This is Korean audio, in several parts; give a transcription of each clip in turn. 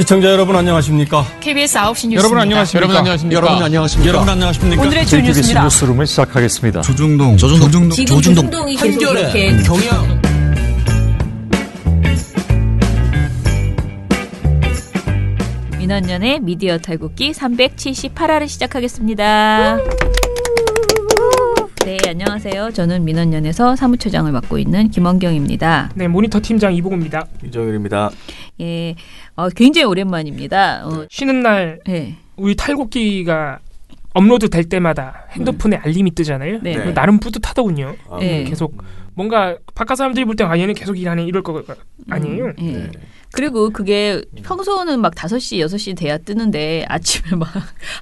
시청자 여러분 안녕하십니까? KBS 9시 뉴스입니다. 여러분 안녕하십니까? 여러분 안녕하십니까? 오늘의 주 뉴스입니다. 뉴스룸을 시작하겠습니다. 조중동 한결의 경영. 민원연의 미디어 탈곡기 378화를 시작하겠습니다. 네, 안녕하세요. 저는 민원연에서 사무처장을 맡고 있는 김원경입니다. 네, 모니터 팀장 이보구입니다. 이정일입니다. 예, 굉장히 오랜만입니다. 쉬는 날 네. 우리 탈곡기가 업로드 될 때마다 핸드폰에 알림이 뜨잖아요. 네. 나름 뿌듯하더군요. 네. 계속 뭔가 바깥 사람들이 볼 때 얘는 계속 일하네 이럴 거 아니에요. 네. 그리고 그게 평소는 막 5시, 6시 돼야 뜨는데 아침에 막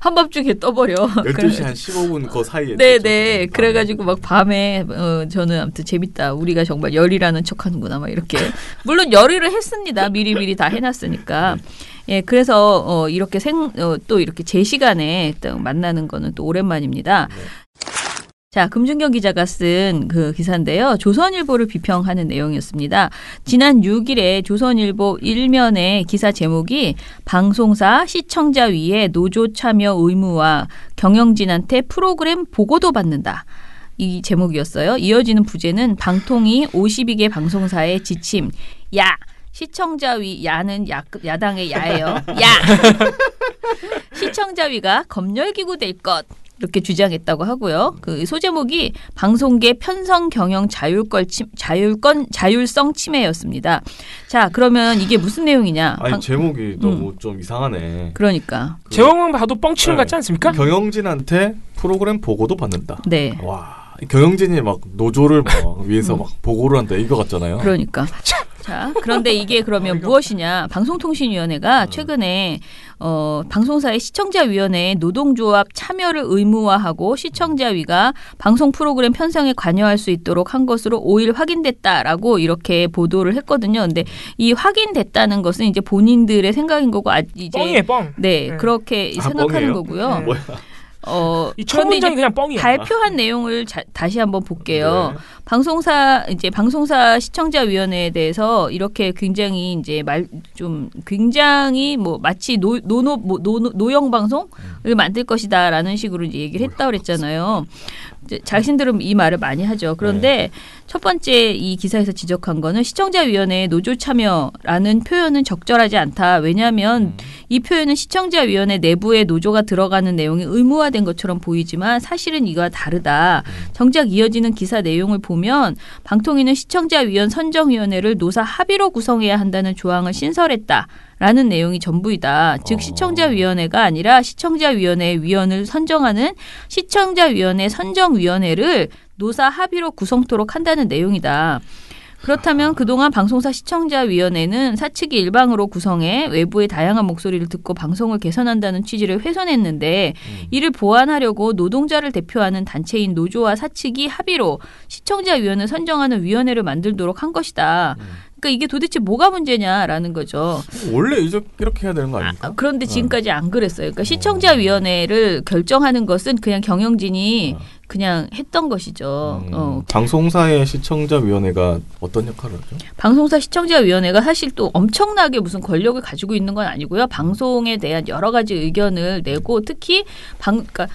한밤중에 떠버려. 12시 한 15분 그 사이에. 네네. 그래가지고 막 밤에 저는 아무튼 재밌다. 우리가 정말 열이라는 척하는구나 막 이렇게. 물론 열의를 했습니다. 미리미리 다 해놨으니까. 예, 그래서 이렇게 또 이렇게 제 시간에 또 만나는 거는 또 오랜만입니다. 네. 자, 금준경 기자가 쓴 그 기사인데요. 조선일보를 비평하는 내용이었습니다. 지난 6일에 조선일보 1면의 기사 제목이 방송사 시청자 위에 노조 참여 의무와 경영진한테 프로그램 보고도 받는다. 이 제목이었어요. 이어지는 부제는 방통위 52개 방송사의 지침. 야! 시청자 위, 야는 야당의 야예요. 야! 시청자 위가 검열기구 될 것. 이렇게 주장했다고 하고요. 그 소제목이 방송계 편성 경영 자율성 침해였습니다. 자, 그러면 이게 무슨 내용이냐? 아니 제목이 너무 좀 이상하네. 그러니까 제목만 봐도 뻥치는 것 같지 않습니까? 경영진한테 프로그램 보고도 받는다. 네. 와, 경영진이 막 노조를 막 위해서 막 보고를 한다 이거 같잖아요. 그러니까. 자, 그런데 이게 그러면 무엇이냐? 방송통신위원회가 최근에 방송사의 시청자위원회에 노동조합 참여를 의무화하고 시청자위가 방송 프로그램 편성에 관여할 수 있도록 한 것으로 5일 확인됐다라고 이렇게 보도를 했거든요. 근데 이 확인됐다는 것은 이제 본인들의 생각인 거고 이제 뻥이에요, 뻥. 네, 그렇게 생각하는 뻥이에요? 거고요. 뭐야? 이 첫 문장이 그냥 뻥이야. 발표한 내용을 다시 한번 볼게요. 네. 방송사 시청자위원회에 대해서 이렇게 굉장히 이제 굉장히 뭐 마치 노영 방송을 만들 것이다라는 식으로 이제 얘기를 했다 그랬잖아요. 자신들은 이 말을 많이 하죠. 그런데 첫 번째 이 기사에서 지적한 거는 시청자위원회의 노조 참여라는 표현은 적절하지 않다. 왜냐하면 이 표현은 시청자위원회 내부에 노조가 들어가는 내용이 의무화된 것처럼 보이지만 사실은 이거와 다르다. 정작 이어지는 기사 내용을 보면 방통위는 시청자위원 선정위원회를 노사 합의로 구성해야 한다는 조항을 신설했다. 라는 내용이 전부이다. 즉 시청자위원회가 아니라 시청자위원회 위원을 선정하는 시청자위원회 선정위원회를 노사 합의로 구성토록 한다는 내용이다. 그렇다면 그동안 방송사 시청자위원회는 사측이 일방으로 구성해 외부의 다양한 목소리를 듣고 방송을 개선한다는 취지를 훼손했는데 이를 보완하려고 노동자를 대표하는 단체인 노조와 사측이 합의로 시청자위원을 선정하는 위원회를 만들도록 한 것이다. 그러니까 이게 도대체 뭐가 문제냐라는 거죠. 원래 이렇게 해야 되는 거 아닙니까? 그런데 지금까지 안 그랬어요. 그러니까 시청자위원회를 결정하는 것은 그냥 경영진이 그냥 했던 것이죠. 방송사의 시청자위원회가 어떤 역할을 하죠? 방송사 시청자위원회가 사실 또 엄청나게 무슨 권력을 가지고 있는 건 아니고요. 방송에 대한 여러 가지 의견을 내고 특히 그러니까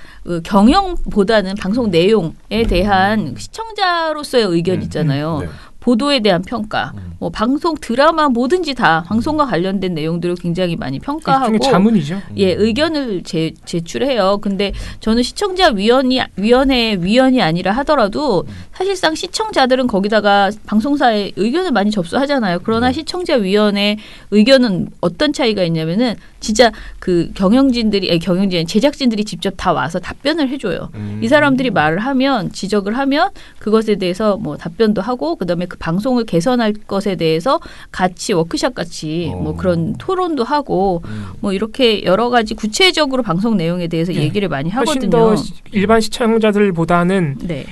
경영보다는 방송 내용에 대한 시청자로서의 의견 있잖아요. 네. 보도에 대한 평가, 뭐 방송 드라마 뭐든지 다 방송과 관련된 내용들을 굉장히 많이 평가하고 일종의 자문이죠. 예, 의견을 제출해요. 근데 저는 시청자위원회 위원이 아니라 하더라도 사실상 시청자들은 거기다가 방송사에 의견을 많이 접수하잖아요. 그러나 시청자위원회 의견은 어떤 차이가 있냐면은 진짜 그 제작진들이 직접 다 와서 답변을 해줘요. 이 사람들이 말을 하면 지적을 하면 그것에 대해서 뭐 답변도 하고 그다음에 그 방송을 개선할 것에 대해서 같이 워크숍 같이 뭐 그런 토론도 하고 뭐 이렇게 여러 가지 구체적으로 방송 내용에 대해서 얘기를 많이 하거든요. 훨씬 더 일반 시청자들보다는 네.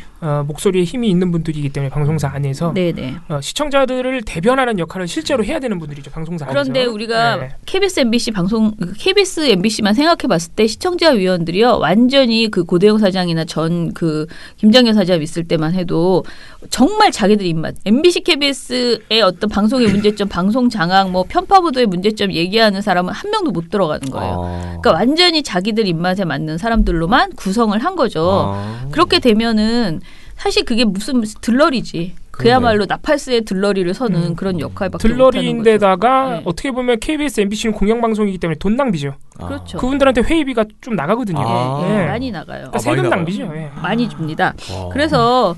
목소리에 힘이 있는 분들이기 때문에 방송사 안에서 네네. 시청자들을 대변하는 역할을 실제로 해야 되는 분들이죠. 방송사 안에서. 그런데 우리가 네. KBS, MBC만 생각해봤을 때 시청자 위원들이요 완전히 그 고대영 사장이나 전 그 김장현 사장 있을 때만 해도 정말 자기들 입맛, MBC, KBS의 어떤 방송의 문제점, 방송 장악, 뭐 편파 보도의 문제점 얘기하는 사람은 한 명도 못 들어가는 거예요. 그러니까 완전히 자기들 입맛에 맞는 사람들로만 구성을 한 거죠. 그렇게 되면은 사실 그게 무슨 들러리지. 그야말로 나팔스의 들러리를 서는 그런 역할밖에 못하는 거죠. 들러리인데다가 네. 어떻게 보면 KBS, MBC는 공영방송이기 때문에 돈 낭비죠. 그렇죠. 그분들한테 회의비가 좀 나가거든요. 예, 많이 나가요. 그러니까 세금 낭비죠. 예. 많이 줍니다. 그래서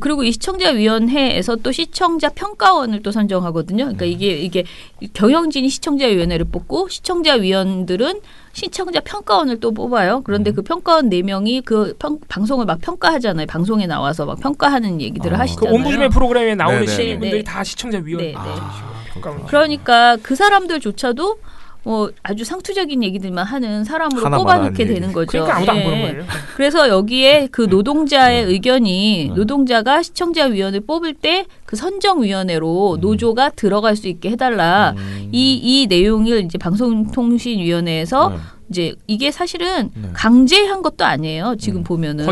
그리고 이 시청자위원회에서 또 시청자 평가원을 또 선정하거든요. 그러니까 이게 경영진이 시청자위원회를 뽑고 시청자위원들은 시청자 평가원을 또 뽑아요. 그런데 그 평가원 4명이 그 방송을 막 평가하잖아요. 방송에 나와서 막 평가하는 얘기들을 그 하시잖아요. 옴부즈맨 프로그램에 나오는 네네. 시민분들이 네네. 다 시청자위원. 네, 네. 평가원. 그러니까 그 사람들조차도 아주 상투적인 얘기들만 하는 사람으로 하나만 뽑아놓게 하는 되는 거죠. 그러니까 아무도 안 보는 거예요. 그래서 여기에 그 노동자의 의견이 노동자가 시청자위원을 뽑을 때 그 선정위원회로 노조가 들어갈 수 있게 해달라. 이 내용을 이제 방송통신위원회에서 이제 이게 사실은 강제한 것도 아니에요. 지금 보면은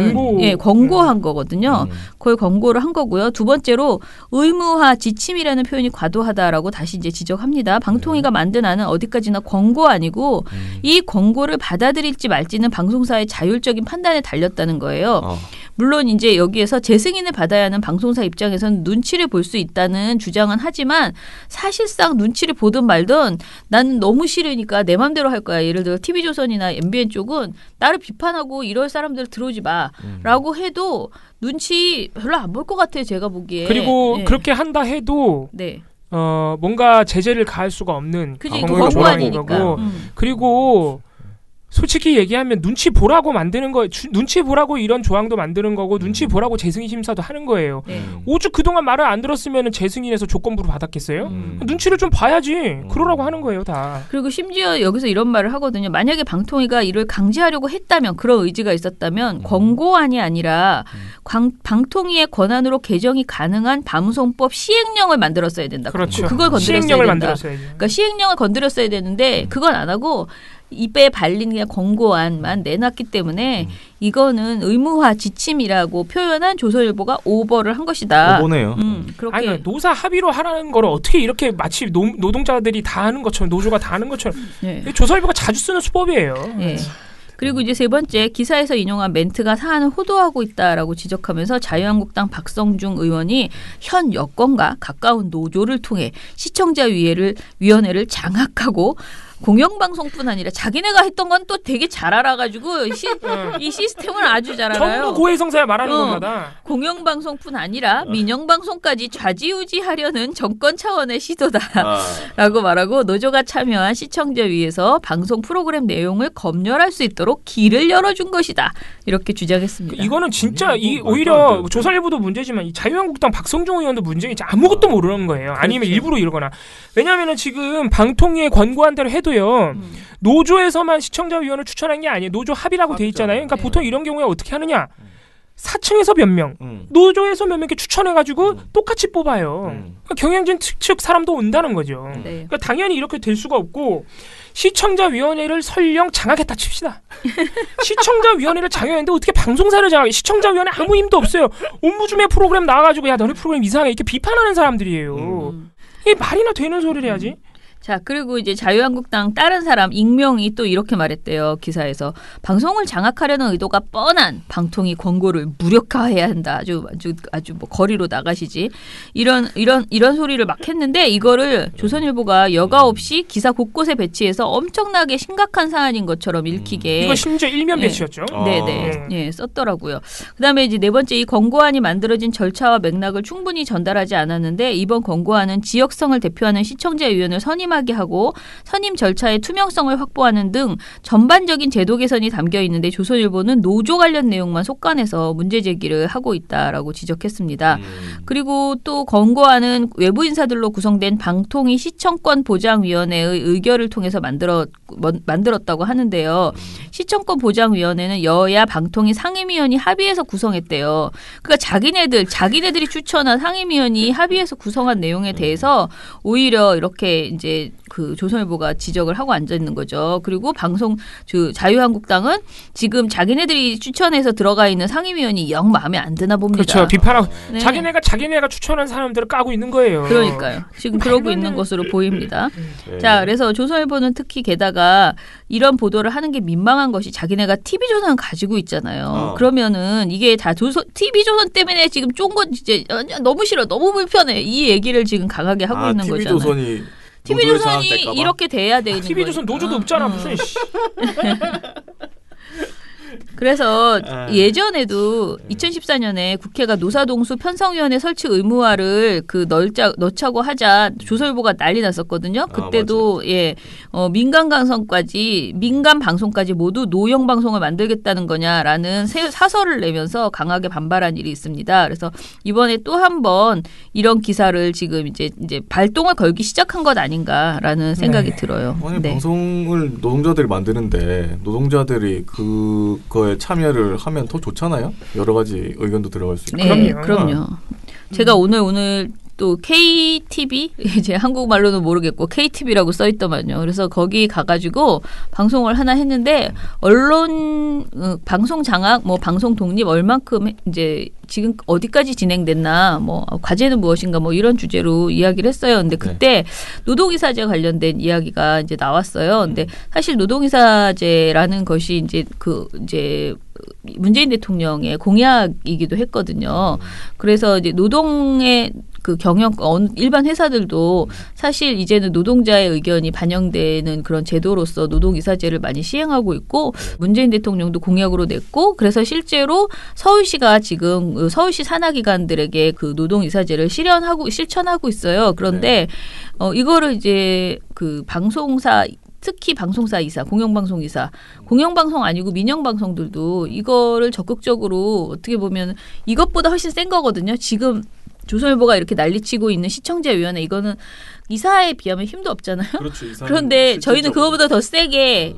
권고한 거거든요. 그걸 권고를 한 거고요. 두 번째로 의무화 지침이라는 표현이 과도하다라고 다시 이제 지적합니다. 방통위가 만든 안은 어디까지나 권고 아니고 이 권고를 받아들일지 말지는 방송사의 자율적인 판단에 달렸다는 거예요. 물론 이제 여기에서 재승인을 받아야 하는 방송사 입장에서는 눈치를 볼 수 있다는 주장은 하지만 사실상 눈치를 보든 말든 나는 너무 싫으니까 내 맘대로 할 거야. 예를 들어 TV조선이나 MBN 쪽은 나를 비판하고 이럴 사람들 들어오지 마라고 해도 눈치 별로 안 볼 것 같아요. 제가 보기에. 그리고 그렇게 한다 해도 네. 뭔가 제재를 가할 수가 없는 그지 권고 아니니까. 그리고 솔직히 얘기하면 눈치 보라고 만드는 거, 눈치 보라고 이런 조항도 만드는 거고 눈치 보라고 재승인 심사도 하는 거예요. 오죽 그동안 말을 안 들었으면 재승인해서 조건부로 받았겠어요? 눈치를 좀 봐야지. 그러라고 하는 거예요, 다. 그리고 심지어 여기서 이런 말을 하거든요. 만약에 방통위가 이를 강제하려고 했다면, 그런 의지가 있었다면 권고안이 아니라 방통위의 권한으로 개정이 가능한 방송법 시행령을 만들었어야 된다. 그렇죠. 그걸 건드렸어야 시행령을 된다. 만들었어야죠. 그러니까 시행령을 건드렸어야 되는데 그건 안 하고 입에 발린 그냥 권고안만 내놨기 때문에 이거는 의무화 지침이라고 표현한 조선일보가 오버를 한 것이다. 오버네요. 그렇게. 아니, 노사 합의로 하라는 거를 어떻게 이렇게 마치 노동자들이 다 하는 것처럼, 노조가 다 하는 것처럼. 네. 조선일보가 자주 쓰는 수법이에요. 네. 그리고 이제 세 번째, 기사에서 인용한 멘트가 사안을 호도하고 있다라고 지적하면서 자유한국당 박성중 의원이 현 여권과 가까운 노조를 통해 시청자위원회를 장악하고 공영방송뿐 아니라 자기네가 했던 건 또 되게 잘 알아가지고 이 시스템을 아주 잘 알아요. 전부 고해성사야 말하는 겁니다. 공영방송뿐 아니라 민영방송까지 좌지우지하려는 정권 차원의 시도다라고 말하고 노조가 참여한 시청자위에서 방송 프로그램 내용을 검열할 수 있도록 길을 열어준 것이다. 이렇게 주장했습니다. 이거는 진짜 오히려 조선일보도 문제지만 이 자유한국당 박성중 의원도 문제이지 아무것도 모르는 거예요. 아니면 그렇죠. 일부러 이러거나. 왜냐하면 지금 방통위에 권고한 대로 해도요. 노조에서만 시청자위원을 추천한 게 아니에요. 노조 합의라고 돼 있잖아요. 그러니까 보통 이런 경우에 어떻게 하느냐. 사층에서 몇 명, 노조에서 몇 명 이렇게 추천해가지고 똑같이 뽑아요. 그러니까 경영진 측 사람도 온다는 거죠. 네. 그러니까 당연히 이렇게 될 수가 없고 시청자위원회를 설령 장악했다 칩시다. 시청자위원회를 장악했는데 어떻게 방송사를 장악해? 시청자위원회 아무 힘도 없어요. 옴부즈맨 프로그램 나와가지고 야 너네 프로그램 이상해 이렇게 비판하는 사람들이에요. 이게 말이나 되는 소리를 해야지. 자, 그리고 이제 자유한국당 다른 사람 익명이 또 이렇게 말했대요. 기사에서. 방송을 장악하려는 의도가 뻔한 방통위 권고를 무력화해야 한다. 아주 뭐 거리로 나가시지. 이런 소리를 막 했는데 이거를 조선일보가 여과 없이 기사 곳곳에 배치해서 엄청나게 심각한 사안인 것처럼 읽히게. 이거 심지어 일면 배치였죠. 네네. 예, 썼더라고요. 그다음에 이제 네 번째 이 권고안이 만들어진 절차와 맥락을 충분히 전달하지 않았는데 이번 권고안은 지역성을 대표하는 시청자위원을 선임 선임하게 하고 선임 절차의 투명성을 확보하는 등 전반적인 제도 개선이 담겨 있는데 조선일보는 노조 관련 내용만 속간해서 문제 제기를 하고 있다라고 지적했습니다. 그리고 또 권고안은 외부 인사들로 구성된 방통위 시청권 보장위원회의 의결을 통해서 만들었다고 하는데요. 시청권 보장위원회는 여야 방통위 상임위원이 합의해서 구성했대요. 그러니까 자기네들이 추천한 상임위원이 합의해서 구성한 내용에 대해서 오히려 이렇게 이제 그 조선일보가 지적을 하고 앉아 있는 거죠. 그리고 자유한국당은 지금 자기네들이 추천해서 들어가 있는 상임위원이 영 마음에 안 드나 봅니다. 그렇죠. 비판하고 네. 자기네가 추천한 사람들을 까고 있는 거예요. 그러니까요. 지금 그러고 있는 것으로 보입니다. 자, 그래서 조선일보는 특히 게다가 이런 보도를 하는 게 민망한 것이 자기네가 TV조선을 가지고 있잖아요. 그러면은 이게 다 TV조선 때문에 지금 쫀건 이제 너무 싫어, 너무 불편해. 이 얘기를 지금 강하게 하고 있는 거잖아요. TV조선이 이렇게 돼야 되는 거예요. TV조선 노조도 없잖아. 무슨 그래서 예전에도 2014년에 국회가 노사동수 편성위원회 설치 의무화를 넣자고 하자 조선일보가 난리 났었거든요. 그때도 민간 방송까지 모두 노영 방송을 만들겠다는 거냐라는 사설을 내면서 강하게 반발한 일이 있습니다. 그래서 이번에 또 한 번 이런 기사를 지금 이제 발동을 걸기 시작한 것 아닌가라는 생각이 들어요. 아니, 방송을 노동자들이 만드는데 노동자들이 그거에 참여를 하면 더 좋잖아요. 여러 가지 의견도 들어갈 수 있고. 네, 그럼요. 제가 오늘 또 KTV 이제 한국말로는 모르겠고 KTV라고 써 있더만요. 그래서 거기 가가지고 방송을 하나 했는데 언론 방송 장악, 뭐 방송 독립 얼만큼 이제 지금 어디까지 진행됐나, 뭐 과제는 무엇인가, 뭐 이런 주제로 이야기를 했어요. 근데 그때 노동이사제 관련된 이야기가 이제 나왔어요. 근데 사실 노동이사제라는 것이 이제 문재인 대통령의 공약이기도 했거든요. 그래서 이제 노동의 일반 회사들도 사실 이제는 노동자의 의견이 반영되는 그런 제도로서 노동이사제를 많이 시행하고 있고 문재인 대통령도 공약으로 냈고 그래서 실제로 서울시가 지금 서울시 산하기관들에게 그 노동이사제를 실천하고 있어요. 그런데 이거를 이제 그 방송사 특히 방송사 이사, 공영방송 이사, 공영방송 아니고 민영방송들도 이거를 적극적으로 어떻게 보면 이것보다 훨씬 센 거거든요. 지금 조선일보가 이렇게 난리치고 있는 시청자위원회 이거는 이사에 비하면 힘도 없잖아요. 그렇죠, 그런데 저희는 그거보다 더 세게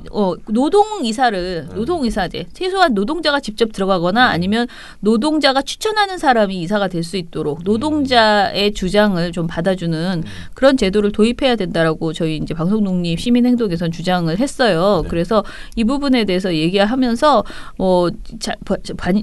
노동이사제 최소한 노동자가 직접 들어가거나 아니면 노동자가 추천하는 사람이 이사가 될 수 있도록 노동자의 주장을 좀 받아주는 그런 제도를 도입해야 된다라고 저희 이제 방송독립 시민행동에선 주장을 했어요. 그래서 이 부분에 대해서 얘기하면서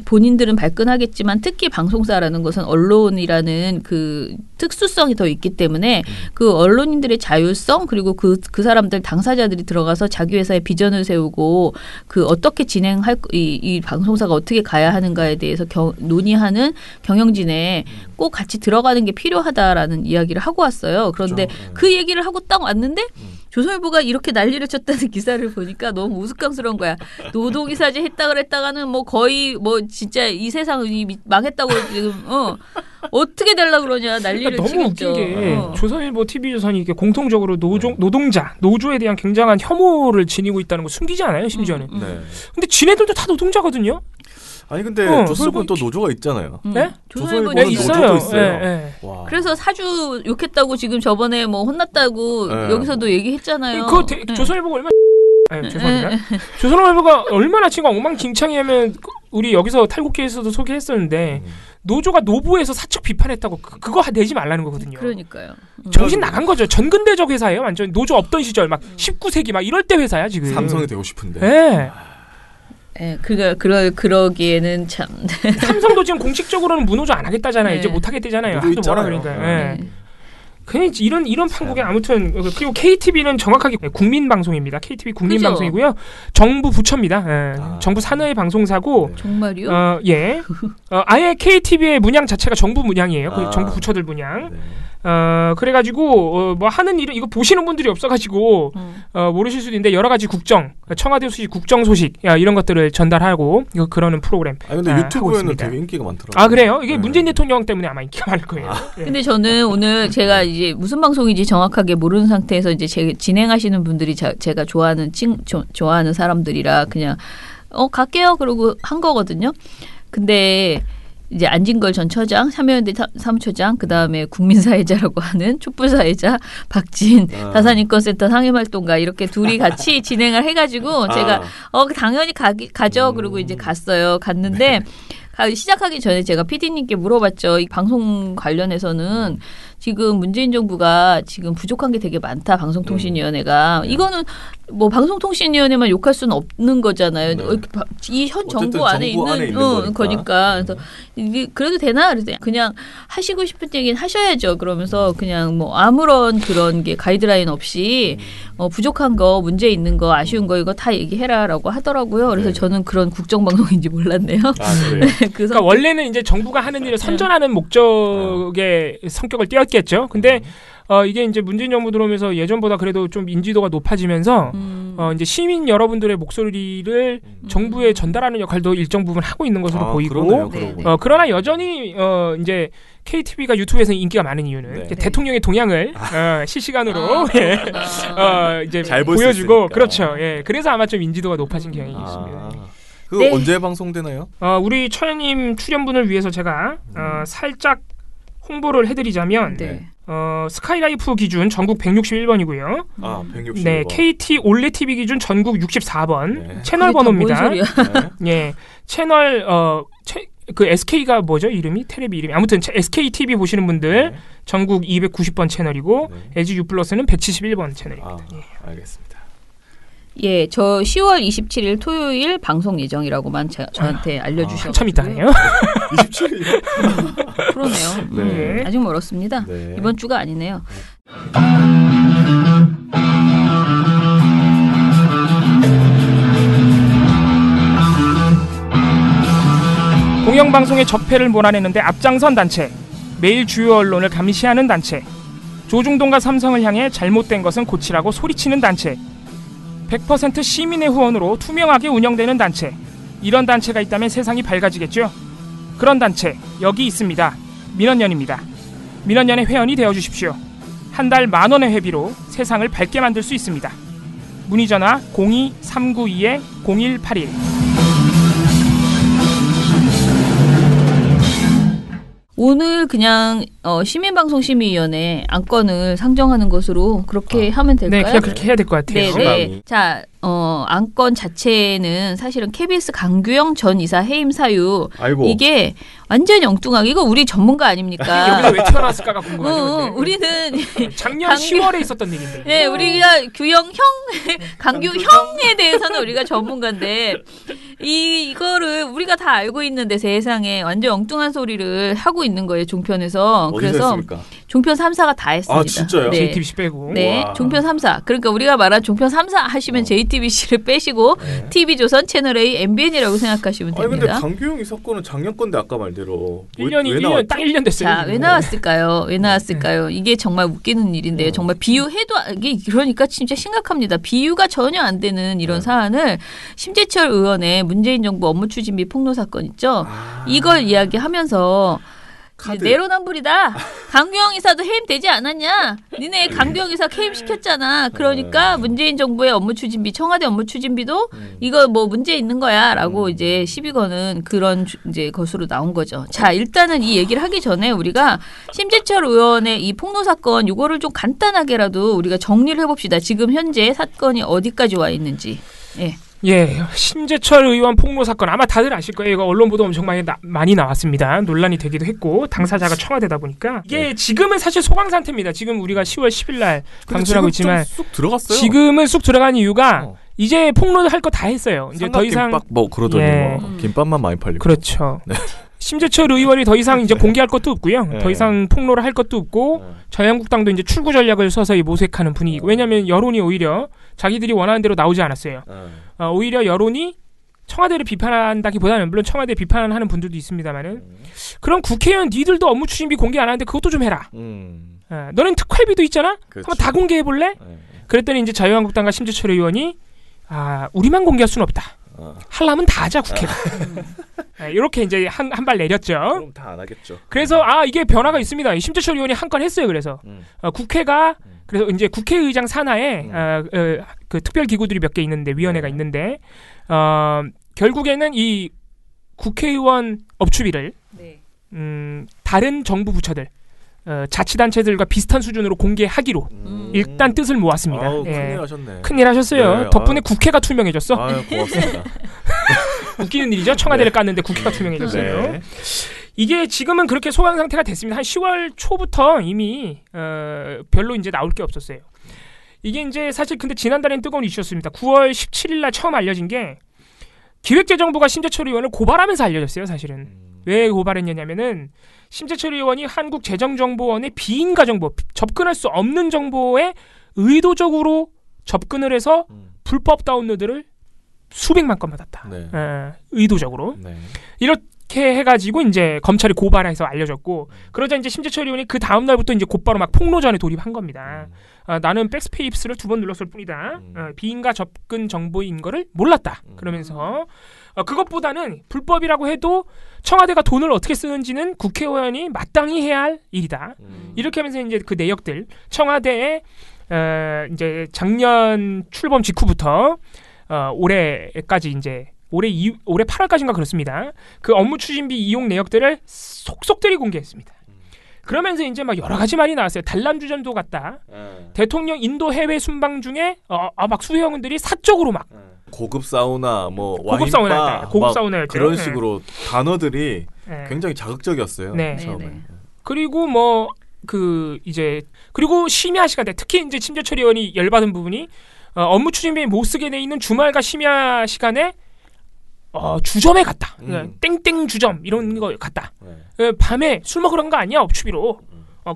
본인들은 발끈하겠지만 특히 방송사라는 것은 언론이라는 그 특수성이 더 있기 때문에 그 언론인들의 자율성 그리고 그 사람들 당사자들이 들어가서 자기 회사의 비전을 세우고 그 어떻게 진행할 이 방송사가 어떻게 가야 하는가에 대해서 논의하는 경영진에 꼭 같이 들어가는 게 필요하다라는 이야기를 하고 왔어요. 그런데 그렇죠. 그 얘기를 하고 딱 왔는데 조선일보가 이렇게 난리를 쳤다는 기사를 보니까 너무 우스꽝스러운 거야. 노동이사제 했다 그랬다가는 뭐 거의 뭐 진짜 이 세상이 망했다고 지금 어떻게 되려고 그러냐 난리를 치고 너무 있죠. 웃긴 게 조선일보, TV조선이 이게 공통적으로 노조에 대한 굉장한 혐오를 지니고 있다는 거 숨기지 않아요, 심지어는. 근데 지네들도 다 노동자거든요. 아니 근데 조선일보는 또 노조가 있잖아요. 네? 조선일보는 있어요. 노조도 있어요. 네. 그래서 사주 욕했다고 지금 저번에 뭐 혼났다고 여기서도 얘기했잖아요. 조선일보가 얼마나 죄송합니다. 조선일보가 얼마나 지금 엉망진창이냐면 우리 여기서 탈곡기에서도 소개했었는데 노조가 노부에서 사측 비판했다고 그거 내지 말라는 거거든요. 그러니까요. 정신 나간 거죠. 전근대적 회사예요. 완전 노조 없던 시절 막 19세기 막 이럴 때 회사야 지금. 삼성이 되고 싶은데. 네. 네, 그러기에는 참. 삼성도 지금 공식적으로는 무노조 안 하겠다잖아요. 네. 이제 못 하겠다잖아요. 노조 하도 뭐라 있잖아요. 그러니까. 네. 그냥 이런 판국에 아무튼 그리고 KTV는 정확하게 국민방송입니다. KTV 국민방송이고요. 정부 부처입니다. 정부 산하의 방송사고. 정말요? 예. 아예 KTV의 문양 자체가 정부 문양이에요. 정부 부처들 문양. 그래가지고 뭐 하는 일은 이거 보시는 분들이 없어가지고 모르실 수도 있는데 여러 가지 국정, 청와대 소식, 국정 소식 이런 것들을 전달하고 그러는 프로그램. 근데 유튜브에는 되게 인기가 많더라고요. 아 그래요? 이게 문재인 대통령 때문에 아마 인기가 많을 거예요. 근데 저는 오늘 제가 이제 무슨 방송인지 정확하게 모르는 상태에서 이제 진행하시는 분들이 제가 좋아하는 사람들이라 그냥 갈게요 그러고 한 거거든요. 근데 이제 안진걸 전 처장, 참여연대 사무처장, 그 다음에 국민사회자라고 하는 촛불사회자 박진 다산인권센터 상임활동가 이렇게 둘이 같이 진행을 해가지고 제가 당연히 가죠. 그러고 이제 갔는데 시작하기 전에 제가 PD님께 물어봤죠. 이 방송 관련해서는 지금 문재인 정부가 지금 부족한 게 되게 많다. 방송통신위원회가. 이거는 뭐 방송통신위원회만 욕할 수는 없는 거잖아요. 이 현 정부 안에 있는 거니까. 그래서 이게 그래도 되나? 그래서 그냥 하시고 싶은 얘기는 하셔야죠. 그러면서 그냥 뭐 아무런 그런 게 가이드라인 없이 부족한 거, 문제 있는 거, 아쉬운 거 이거 다 얘기해라라고 하더라고요. 그래서 저는 그런 국정방송인지 몰랐네요. 네. 그러니까 원래는 이제 정부가 하는 일을 선전하는 목적의 성격을 띄었겠죠. 근데 이게 이제 문재인 정부 들어오면서 예전보다 그래도 좀 인지도가 높아지면서 이제 시민 여러분들의 목소리를 정부에 전달하는 역할도 일정 부분 하고 있는 것으로 보이고 그러나 여전히 이제 KTV가 유튜브에서 인기가 많은 이유는 이제 대통령의 동향을 실시간으로 이제 잘 보여주고 그렇죠. 예. 그래서 아마 좀 인지도가 높아진 경향이 있습니다. 그거 언제 방송되나요? 우리 처녀님 출연분을 위해서 제가 살짝 홍보를 해드리자면 스카이라이프 기준 전국 161번이고요. 161번. 네, KT 올레 TV 기준 전국 64번 채널 번호입니다. 예, 채널 그 SK가 뭐죠? 이름이 테레비 이름이 아무튼 SK TV 보시는 분들 전국 290번 채널이고 LG U+는 171번 채널입니다. 알겠습니다. 예, 저 10월 27일 토요일 방송 예정이라고만 저한테 알려주셨어요. 한참 있다네요. 27일. 그러네요. 아직 멀었습니다. 이번 주가 아니네요. 공영방송의 적폐를 몰아내는데 앞장선 단체, 매일 주요 언론을 감시하는 단체, 조중동과 삼성을 향해 잘못된 것은 고치라고 소리치는 단체, 100% 시민의 후원으로 투명하게 운영되는 단체. 이런 단체가 있다면 세상이 밝아지겠죠. 그런 단체 여기 있습니다. 민원연입니다. 민원연의 회원이 되어주십시오. 한 달 10,000원의 회비로 세상을 밝게 만들 수 있습니다. 문의전화 02-392-0181. 오늘 그냥 시민방송심의위원회 안건을 상정하는 것으로 그렇게 하면 될까요? 네, 그냥 그렇게 해야 될 것 같아요. 네. 자, 안건 자체는 사실은 KBS 강규영 전 이사 해임 사유. 이게 완전히 엉뚱하게 이거 우리 전문가 아닙니까? 여기서 왜 튀어나왔을까가 궁금하죠. 우리는 작년 10월에 있었던 일인데. 네, 우리가 강규 형에 대해서는 우리가 전문가인데 이거를 우리가 다 알고 있는데 세상에 완전 엉뚱한 소리를 하고 있는 거예요, 종편에서. 그래서 했습니까? 종편 3사가 다 했습니다. 진짜요? 네. JTBC 빼고. 네, 종편 3사. 그러니까 우리가 말한 종편 3사 하시면 JTBC를 빼시고 TV조선, 채널A, MBN이라고 생각하시면 됩니다. 근데 강규영 이 사건은 작년 건데 아까 말대로 1년 딱 1년 됐어요. 자, 왜 나왔을까요? 이게 정말 웃기는 일인데요. 정말 비유해도 이게 그러니까 진짜 심각합니다. 비유가 전혀 안 되는 이런 사안을 심재철 의원의 문재인 정부 업무 추진 및 폭로 사건 있죠. 이걸 이야기하면서 내로남불이다. 강규영 이사도 해임되지 않았냐? 니네 강규영 이사 해임시켰잖아. 그러니까 문재인 정부의 업무 추진비, 청와대 업무 추진비도 이거 뭐 문제 있는 거야라고 이제 시비 거는 그런 이제 것으로 나온 거죠. 자, 일단은 이 얘기를 하기 전에 우리가 심재철 의원의 이 폭로 사건 이거를 좀 간단하게라도 우리가 정리를 해봅시다. 지금 현재 사건이 어디까지 와 있는지. 예, 심재철 의원 폭로 사건 아마 다들 아실 거예요. 이거 언론 보도 엄청 많이 나왔습니다. 논란이 되기도 했고 당사자가 청와대다 보니까 이게 지금은 사실 소강 상태입니다. 지금 우리가 10월 10일 날 방송하고 있지만 쑥 들어갔어요. 지금은 쑥 들어간 이유가 이제 폭로를 할 거 다 했어요. 이제 더 이상 김밥 뭐 그러더니 김밥만 많이 팔리고. 그렇죠. 심재철 의원이 더 이상 이제 공개할 것도 없고요. 더 이상 폭로를 할 것도 없고 자유한국당도 이제 출구 전략을 서서히 모색하는 분위기고 왜냐하면 여론이 오히려 자기들이 원하는 대로 나오지 않았어요. 오히려 여론이 청와대를 비판한다기보다는 물론 청와대 비판하는 분들도 있습니다만은 그럼 국회의원 니들도 업무 추진비 공개 안 하는데 그것도 좀 해라. 너는 특활비도 있잖아. 그렇지. 한번 다 공개해볼래? 네. 그랬더니 이제 자유한국당과 심재철 의원이 우리만 공개할 수는 없다. 하려면 다 하자 국회가. 이렇게 이제 한 발 내렸죠. 그럼 다 안 하겠죠. 그래서 이게 변화가 있습니다. 이 심재철 의원이 한 건 했어요. 그래서 국회가 그래서 이제 국회의장 산하에 그 특별 기구들이 몇 개 있는데 위원회가 있는데 결국에는 이 국회의원 업추비를 네. 다른 정부 부처들 자치단체들과 비슷한 수준으로 공개하기로 일단 뜻을 모았습니다. 아우, 큰일 하셨네. 큰일 하셨어요. 네, 덕분에 국회가 투명해졌어. 아유, 고맙습니다. 웃기는 일이죠. 청와대를 깠는데 국회가 투명해졌어요. 네. 이게 지금은 그렇게 소강 상태가 됐습니다. 한 10월 초부터 이미 별로 이제 나올 게 없었어요. 이게 이제 사실 근데 지난달엔 뜨거운 이슈였습니다. 9월 17일 날 처음 알려진 게 기획재정부가 심재철 의원을 고발하면서 알려졌어요. 사실은. 왜 고발했냐면은 심재철 의원이 한국재정정보원의 비인가 정보, 접근할 수 없는 정보에 의도적으로 접근을 해서 불법 다운로드를 수백만 건 받았다. 네. 의도적으로. 네. 이렇게 해가지고 이제 검찰이 고발해서 알려졌고 그러자 이제 심재철 의원이 그 다음 날부터 이제 곧바로 막 폭로전에 돌입한 겁니다. 나는 백스페이스를 2번 눌렀을 뿐이다. 비인가 접근 정보인 거를 몰랐다. 그러면서 그것보다는 불법이라고 해도 청와대가 돈을 어떻게 쓰는지는 국회의원이 마땅히 해야 할 일이다. 이렇게 하면서 이제 그 내역들 청와대에 이제 작년 출범 직후부터 올해까지 이제 올해 8월까지인가 그렇습니다. 그 업무 추진비 이용 내역들을 속속들이 공개했습니다. 그러면서 이제 막 여러 가지 말이 나왔어요. 단란주전도 같다. 대통령 인도 해외 순방 중에 막 수혜원들이 사적으로 막 고급 사우나 뭐 고급 사우나 고급 사우나였죠. 그런 식으로 단어들이 네. 굉장히 자극적이었어요. 네. 처음에. 네. 그리고 뭐 그리고 심야 시간대 특히 이제 심재철 의원이 열받은 부분이 업무 추진비에 못 쓰게 돼 있는 주말과 심야 시간에 주점에 갔다. 땡땡 주점 이런 거 갔다. 밤에 술 먹으러 간 거 아니야 업추비로.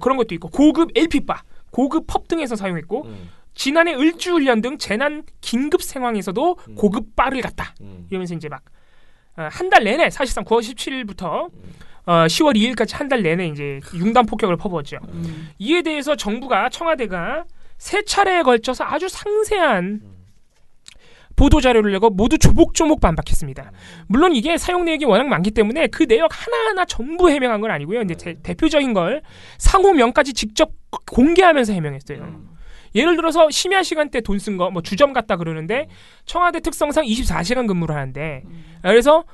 그런 것도 있고 고급 LP바, 고급 펍 등에서 사용했고 지난해 을주훈련 등 재난 긴급 상황에서도 고급 바를 갔다. 이러면서 이제 막 한 달 내내 사실상 9월 17일부터 10월 2일까지 한 달 내내 이제 융단 폭격을 퍼부었죠. 이에 대해서 정부가 청와대가 세 차례에 걸쳐서 아주 상세한 보도 자료를 내고 모두 조목조목 반박했습니다. 물론 이게 사용 내역이 워낙 많기 때문에 그 내역 하나하나 전부 해명한 건 아니고요. 이제 대표적인 걸 상호명까지 직접 공개하면서 해명했어요. 예를 들어서 심야 시간대 돈 쓴 거 뭐 주점 갔다 그러는데 청와대 특성상 24시간 근무를 하는데 그래서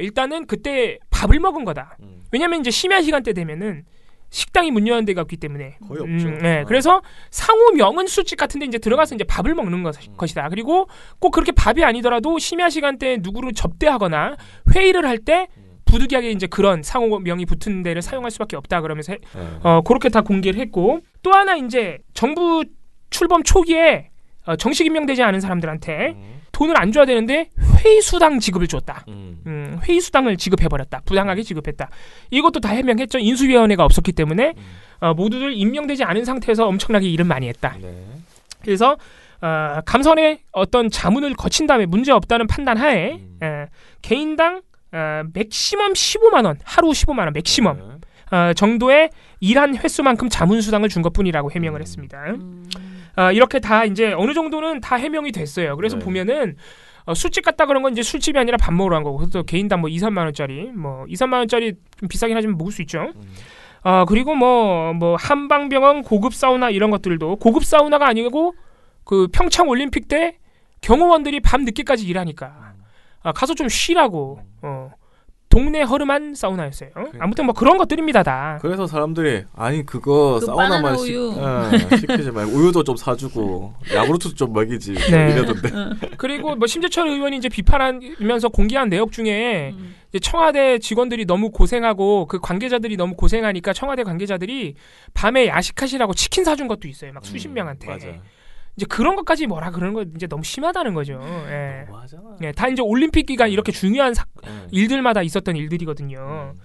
일단은 그때 밥을 먹은 거다. 왜냐면 이제 심야 시간대 되면은 식당이 문 여는 데가 없기 때문에 거의 없죠. 네, 그래서 상호명은 술집 같은데 이제 들어가서 이제 밥을 먹는 것이다. 그리고 꼭 그렇게 밥이 아니더라도 심야 시간대에 누구를 접대하거나 회의를 할 때 부득이하게 이제 그런 상호명이 붙은 데를 사용할 수밖에 없다. 그러면서 그렇게 다 공개를 했고 또 하나 이제 정부 출범 초기에 정식 임명되지 않은 사람들한테 돈을 안 줘야 되는데 회의 수당 지급을 줬다. 회의 수당을 지급해버렸다. 부당하게 지급했다. 이것도 다 해명했죠. 인수위원회가 없었기 때문에 모두들 임명되지 않은 상태에서 엄청나게 일을 많이 했다. 네. 그래서 감선의 어떤 자문을 거친 다음에 문제없다는 판단하에 개인당 맥시멈 15만 원, 하루 15만 원 맥시멈 정도의 일한 횟수만큼 자문수당을 준 것뿐이라고 해명을 했습니다. 이렇게 다 이제 어느 정도는 다 해명이 됐어요. 그래서 보면은 술집 갔다 그런 건 이제 술집이 아니라 밥 먹으러 간 거고 그래서 개인당 뭐 2, 3만 원짜리 뭐 2, 3만 원짜리 좀 비싸긴 하지만 먹을 수 있죠. 그리고 뭐 한방병원 고급 사우나 이런 것들도 고급 사우나가 아니고 그 평창 올림픽 때 경호원들이 밤 늦게까지 일하니까 가서 좀 쉬라고 동네 허름한 사우나였어요. 아무튼 뭐 그런 것들입니다 다. 그래서 사람들이 아니 그거 그 사우나만 바나나 우유. 시키지 말고 우유도 좀 사주고 야구르트도 좀 먹이지 네. 이러던데. 그리고 뭐 심재철 의원이 이제 비판하면서 공개한 내역 중에 이제 청와대 직원들이 너무 고생하고 그 관계자들이 너무 고생하니까 청와대 관계자들이 밤에 야식하시라고 치킨 사준 것도 있어요. 막 수십 명한테. 맞아. 이제 그런 것까지 뭐라 그러는 거 이제 너무 심하다는 거죠. 예. 너무하잖아. 예, 다 이제 올림픽 기간 이렇게 중요한 일들마다 있었던 일들이거든요.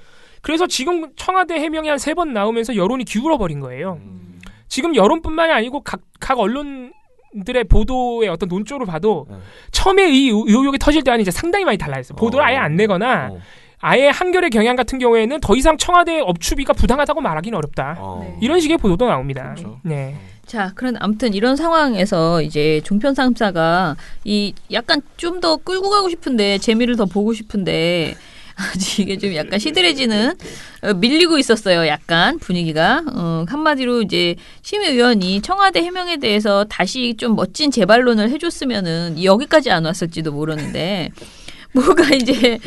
그래서 지금 청와대 해명이 한 3번 나오면서 여론이 기울어 버린 거예요. 지금 여론뿐만이 아니고 각 언론들의 보도의 어떤 논조를 봐도 처음에 이 의혹이 터질 때와는 이제 상당히 많이 달라졌어요. 보도를 아예 안 내거나 아예 한겨레 경향 같은 경우에는 더 이상 청와대 업추비가 부당하다고 말하기는 어렵다. 네. 이런 식의 보도도 나옵니다. 그렇죠. 네. 자, 그런 아무튼 이런 상황에서 이제 종편 3사가 이 약간 좀 더 끌고 가고 싶은데 재미를 더 보고 싶은데 아직 이게 좀 약간 시들해지는 밀리고 있었어요. 약간 분위기가 한마디로 이제 심의위원이 청와대 해명에 대해서 다시 좀 멋진 재반론을 해줬으면은 여기까지 안 왔을지도 모르는데 뭐가 이제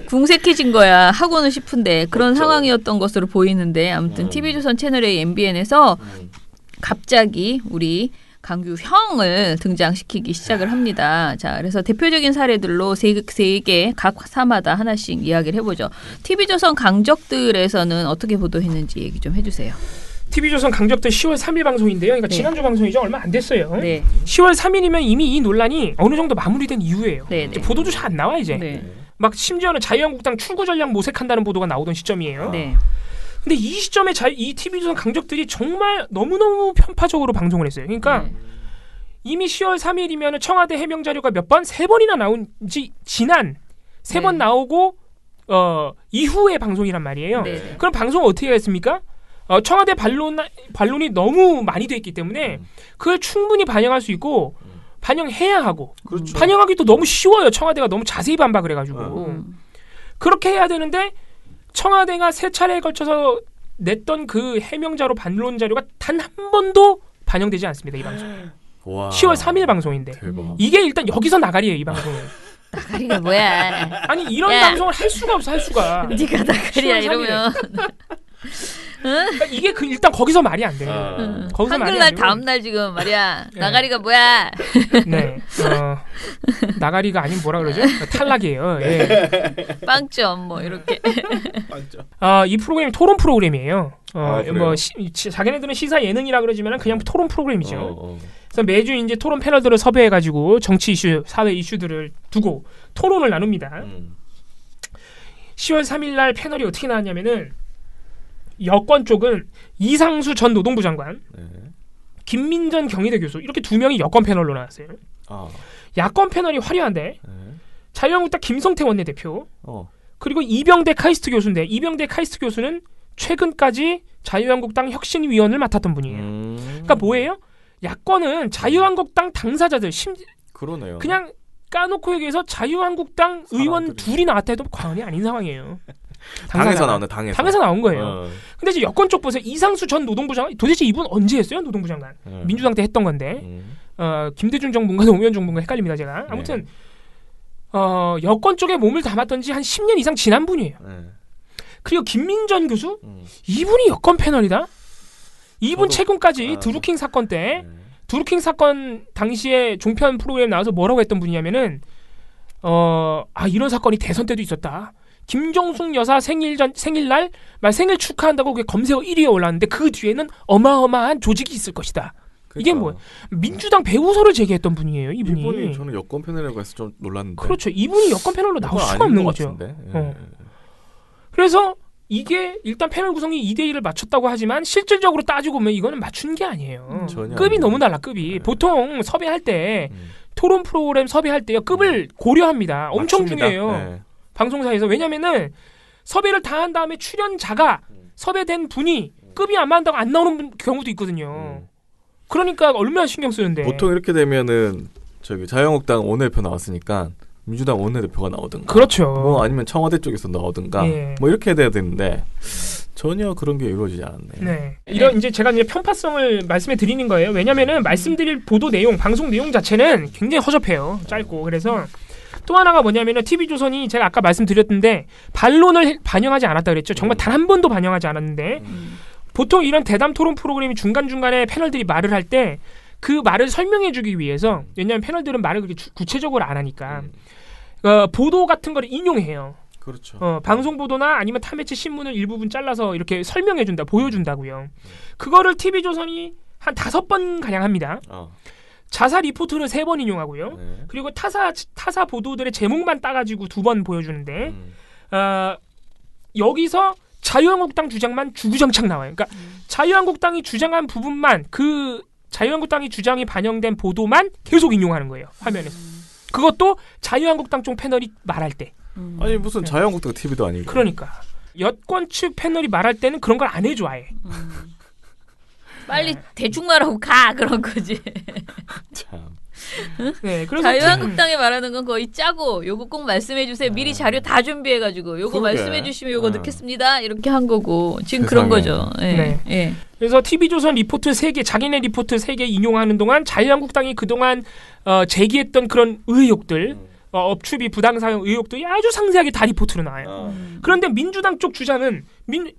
궁색해진 거야 하고는 싶은데 그런 그렇죠. 상황이었던 것으로 보이는데 아무튼 TV조선 채널의 MBN에서 갑자기 우리 강규 형을 등장시키기 시작을 합니다. 자, 그래서 대표적인 사례들로 세 개 각 사마다 하나씩 이야기를 해보죠. TV조선 강적들에서는 어떻게 보도했는지 얘기 좀 해주세요. TV조선 강적들 10월 3일 방송인데요. 그러니까 네. 지난주 방송이죠. 얼마 안 됐어요. 네. 10월 3일이면 이미 이 논란이 어느 정도 마무리된 이후예요. 네, 이제 네. 보도도 잘 안 나와 이제. 네. 막 심지어는 자유한국당 출구 전략 모색한다는 보도가 나오던 시점이에요. 네. 근데 이 시점에 이 TV조선 강적들이 정말 너무너무 편파적으로 방송을 했어요. 그러니까 네. 이미 10월 3일이면 청와대 해명 자료가 몇 번? 3번이나 나온지 지난 3번 네. 나오고 이후의 방송이란 말이에요. 네, 네. 그럼 방송을 어떻게 했습니까? 청와대 반론이 너무 많이 돼 있기 때문에 그걸 충분히 반영할 수 있고 반영해야 하고 그렇죠. 반영하기도 너무 쉬워요. 청와대가 너무 자세히 반박을 해가지고 그렇게 해야 되는데 청와대가 3차례에 걸쳐서 냈던 그 해명자료 반론 자료가 단 한 번도 반영되지 않습니다. 이 방송. 와. 10월 3일 방송인데 대박. 이게 일단 여기서 나가리예요. 이 방송은. 나가리가 뭐야? 아니 이런 야. 방송을 할 수가 없어. 할 수가. 네가 나가리야 10월 3일에. 이러면 그러니까 이게 일단 거기서 말이 안 돼요. 아. 거기서 말이 안 한글날 되고. 다음 날 지금 말이야. 네. 나가리가 뭐야? 네. 나가리가 아닌 뭐라 그러죠? 탈락이에요. 예. 빵점 뭐 이렇게. 맞죠. 이 프로그램이 토론 프로그램이에요. 그래요? 뭐 자기네들은 시사 예능이라 그러지만 그냥 토론 프로그램이죠. 그래서 매주 이제 토론 패널들을 섭외해가지고 정치 이슈, 사회 이슈들을 두고 토론을 나눕니다. 10월 3일 날 패널이 어떻게 나왔냐면은 여권 쪽은 이상수 전 노동부 장관, 네. 김민전 경희대 교수 이렇게 2명이 여권 패널로 나왔어요. 아. 야권 패널이 화려한데 네. 자유한국당 김성태 원내대표 어. 그리고 이병대 카이스트 교수인데 이병대 카이스트 교수는 최근까지 자유한국당 혁신위원을 맡았던 분이에요. 그러니까 뭐예요? 야권은 자유한국당 당사자들 그러네요. 그냥 까놓고 얘기해서 자유한국당 의원 사람들이. 둘이 나왔다 해도 과언이 아닌 상황이에요. 당에서 나오네. 당에서. 당에서 나온 거예요. 근데 이제 여권 쪽 보세요. 이상수 전 노동부 장관 도대체 이분 언제 했어요? 노동부 장관. 민주당 때 했던 건데 김대중 정부인가 노무현 정부인가 헷갈립니다 제가. 아무튼 여권 쪽에 몸을 담았던 지 한 10년 이상 지난 분이에요. 그리고 김민전 교수 이분이 여권 패널이다. 이분 저도- 최근까지 드루킹 사건 때 드루킹 사건 당시에 종편 프로그램 나와서 뭐라고 했던 분이냐면은 이런 사건이 대선 때도 있었다. 김정숙 여사 생일날 생일 축하한다고 그게 검색어 1위에 올랐는데 그 뒤에는 어마어마한 조직이 있을 것이다. 이게 뭐예요? 민주당 배우설을 제기했던 분이에요. 이분이 저는 여권 패널이라고 해서 좀 놀랐는데. 그렇죠. 이분이 여권 패널로 나올 수가 아닌 없는 것 거죠. 같은데. 그래서 이게 일단 패널 구성이 2대1을 맞췄다고 하지만 실질적으로 따지고 보면 이거는 맞춘 게 아니에요. 전혀 급이 아니에요. 너무 달라. 급이. 보통 섭외할 때 토론 프로그램 섭외할 때요. 급을 고려합니다. 엄청 맞춥니다. 중요해요. 네. 방송사에서. 왜냐면은 섭외를 다 한 다음에 출연자가 섭외된 분이 급이 안 맞는다고 안 나오는 경우도 있거든요. 그러니까 얼마나 신경 쓰는데. 보통 이렇게 되면은 자유한국당 원내대표 나왔으니까 민주당 원내대표가 나오든가. 그렇죠. 뭐 아니면 청와대 쪽에서 나오든가. 예. 뭐 이렇게 돼야 되는데 전혀 그런 게 이루어지지 않았네요. 네. 이런 이제 제가 이제 편파성을 말씀해 드리는 거예요. 왜냐면은 말씀드릴 보도 내용, 방송 내용 자체는 굉장히 허접해요. 짧고. 그래서 또 하나가 뭐냐면은 TV조선이 제가 아까 말씀드렸는데 반론을 반영하지 않았다 그랬죠. 정말 단 한 번도 반영하지 않았는데 보통 이런 대담 토론 프로그램이 중간중간에 패널들이 말을 할 때 그 말을 설명해 주기 위해서 왜냐하면 패널들은 말을 그렇게 구체적으로 안 하니까 보도 같은 거를 인용해요. 그렇죠. 방송 보도나 아니면 타매체 신문을 일부분 잘라서 이렇게 설명해 준다, 보여준다고요. 그거를 TV조선이 한 5번 가량 합니다. 자사 리포트를 3번 인용하고요. 네. 그리고 타사 보도들의 제목만 따가지고 2번 보여주는데 여기서 자유한국당 주장만 주구장창 나와요. 그러니까 자유한국당이 주장한 부분만 그 자유한국당이 주장이 반영된 보도만 계속 인용하는 거예요. 화면에서. 그것도 자유한국당 쪽 패널이 말할 때. 아니 무슨 자유한국당 TV도 아니고. 그러니까 여권 측 패널이 말할 때는 그런 걸 안 해줘 아예. 빨리 대충 말하고 가 그런 거지. 참. 네, 그래서 자유한국당에 말하는 건 거의 짜고 요거 꼭 말씀해 주세요. 미리 자료 다 준비해가지고 요거 그러게. 말씀해 주시면 요거 넣겠습니다. 이렇게 한 거고 지금 그런 거죠. 네. 예. 그래서 TV조선 리포트 3개, 자기네 리포트 3개 인용하는 동안 자유한국당이 그동안 제기했던 그런 의혹들, 업추비 부당사용 의혹들이 아주 상세하게 다 리포트로 나와요. 그런데 민주당 쪽 주장은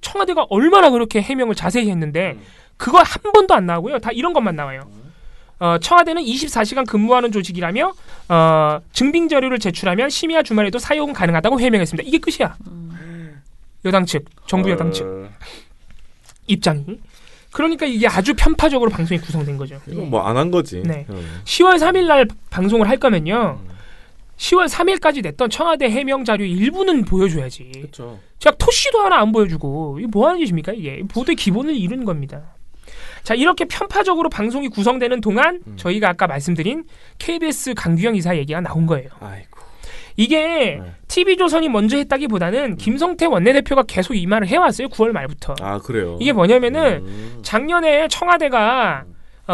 청와대가 얼마나 그렇게 해명을 자세히 했는데 그거 한 번도 안 나오고요. 다 이런 것만 나와요. 청와대는 24시간 근무하는 조직이라며 증빙 자료를 제출하면 심야 주말에도 사용 가능하다고 해명했습니다. 이게 끝이야. 여당 측, 정부 여당 측 입장이. 그러니까 이게 아주 편파적으로 방송이 구성된 거죠. 이건 뭐 안 한 거지. 네. 10월 3일 날 방송을 할 거면요. 10월 3일까지 냈던 청와대 해명 자료 일부는 보여줘야지. 그렇죠. 제가 토시도 하나 안 보여주고 이게 뭐 하는 짓입니까? 이게 보도의 기본을 잃은 겁니다. 자, 이렇게 편파적으로 방송이 구성되는 동안 저희가 아까 말씀드린 KBS 강규영 이사 얘기가 나온 거예요. 아이고. 이게 TV조선이 먼저 했다기보다는 김성태 원내대표가 계속 이 말을 해왔어요. 9월 말부터. 아 그래요. 이게 뭐냐면은 작년에 청와대가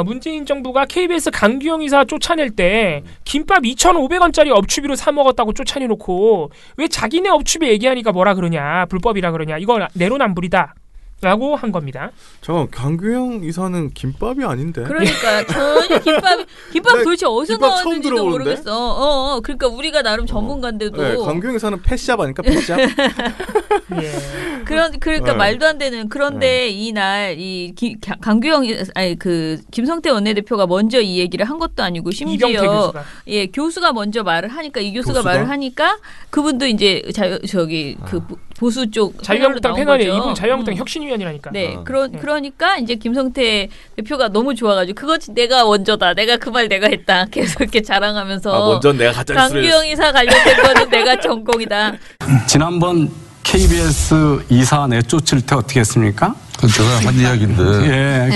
문재인 정부가 KBS 강규영 이사 쫓아낼 때 김밥 2,500원짜리 업추비로 사 먹었다고 쫓아내놓고 왜 자기네 업추비 얘기하니까 뭐라 그러냐, 불법이라 그러냐, 이거 내로남불이다 라고 한 겁니다. 잠깐 강규영 이사는 김밥이 아닌데. 그러니까 전혀 김밥 도대체 어디서 김밥 처음 나왔는지도 들어보는데? 모르겠어. 그러니까 우리가 나름 전문가인데도 네, 강규영 이사는 펫샵 아닐까 펫샵? 예. 그러니까 네. 말도 안 되는. 그런데 이날 강규영 김성태 원내대표가 먼저 이 얘기를 한 것도 아니고 이병태 심지어 교수가. 교수가 먼저 말을 하니까 이 교수가 교수가? 말을 하니까 그분도 이제 보수 쪽 자유한국당 패널로 나온 패널에 거죠. 이분 자유한국당 혁신위원이라니까. 네, 그러니까 이제 김성태 대표가 너무 좋아가지고 그거 내가 원조다, 내가 그 말 내가 했다, 계속 이렇게 자랑하면서 먼저 내가 가짜 뉴스를 강규영 이사 관련된 거는 내가 전공이다. 지난번 KBS 이사 내쫓을 때 어떻게 했습니까? 그건 제가 한 이야기인데. 예,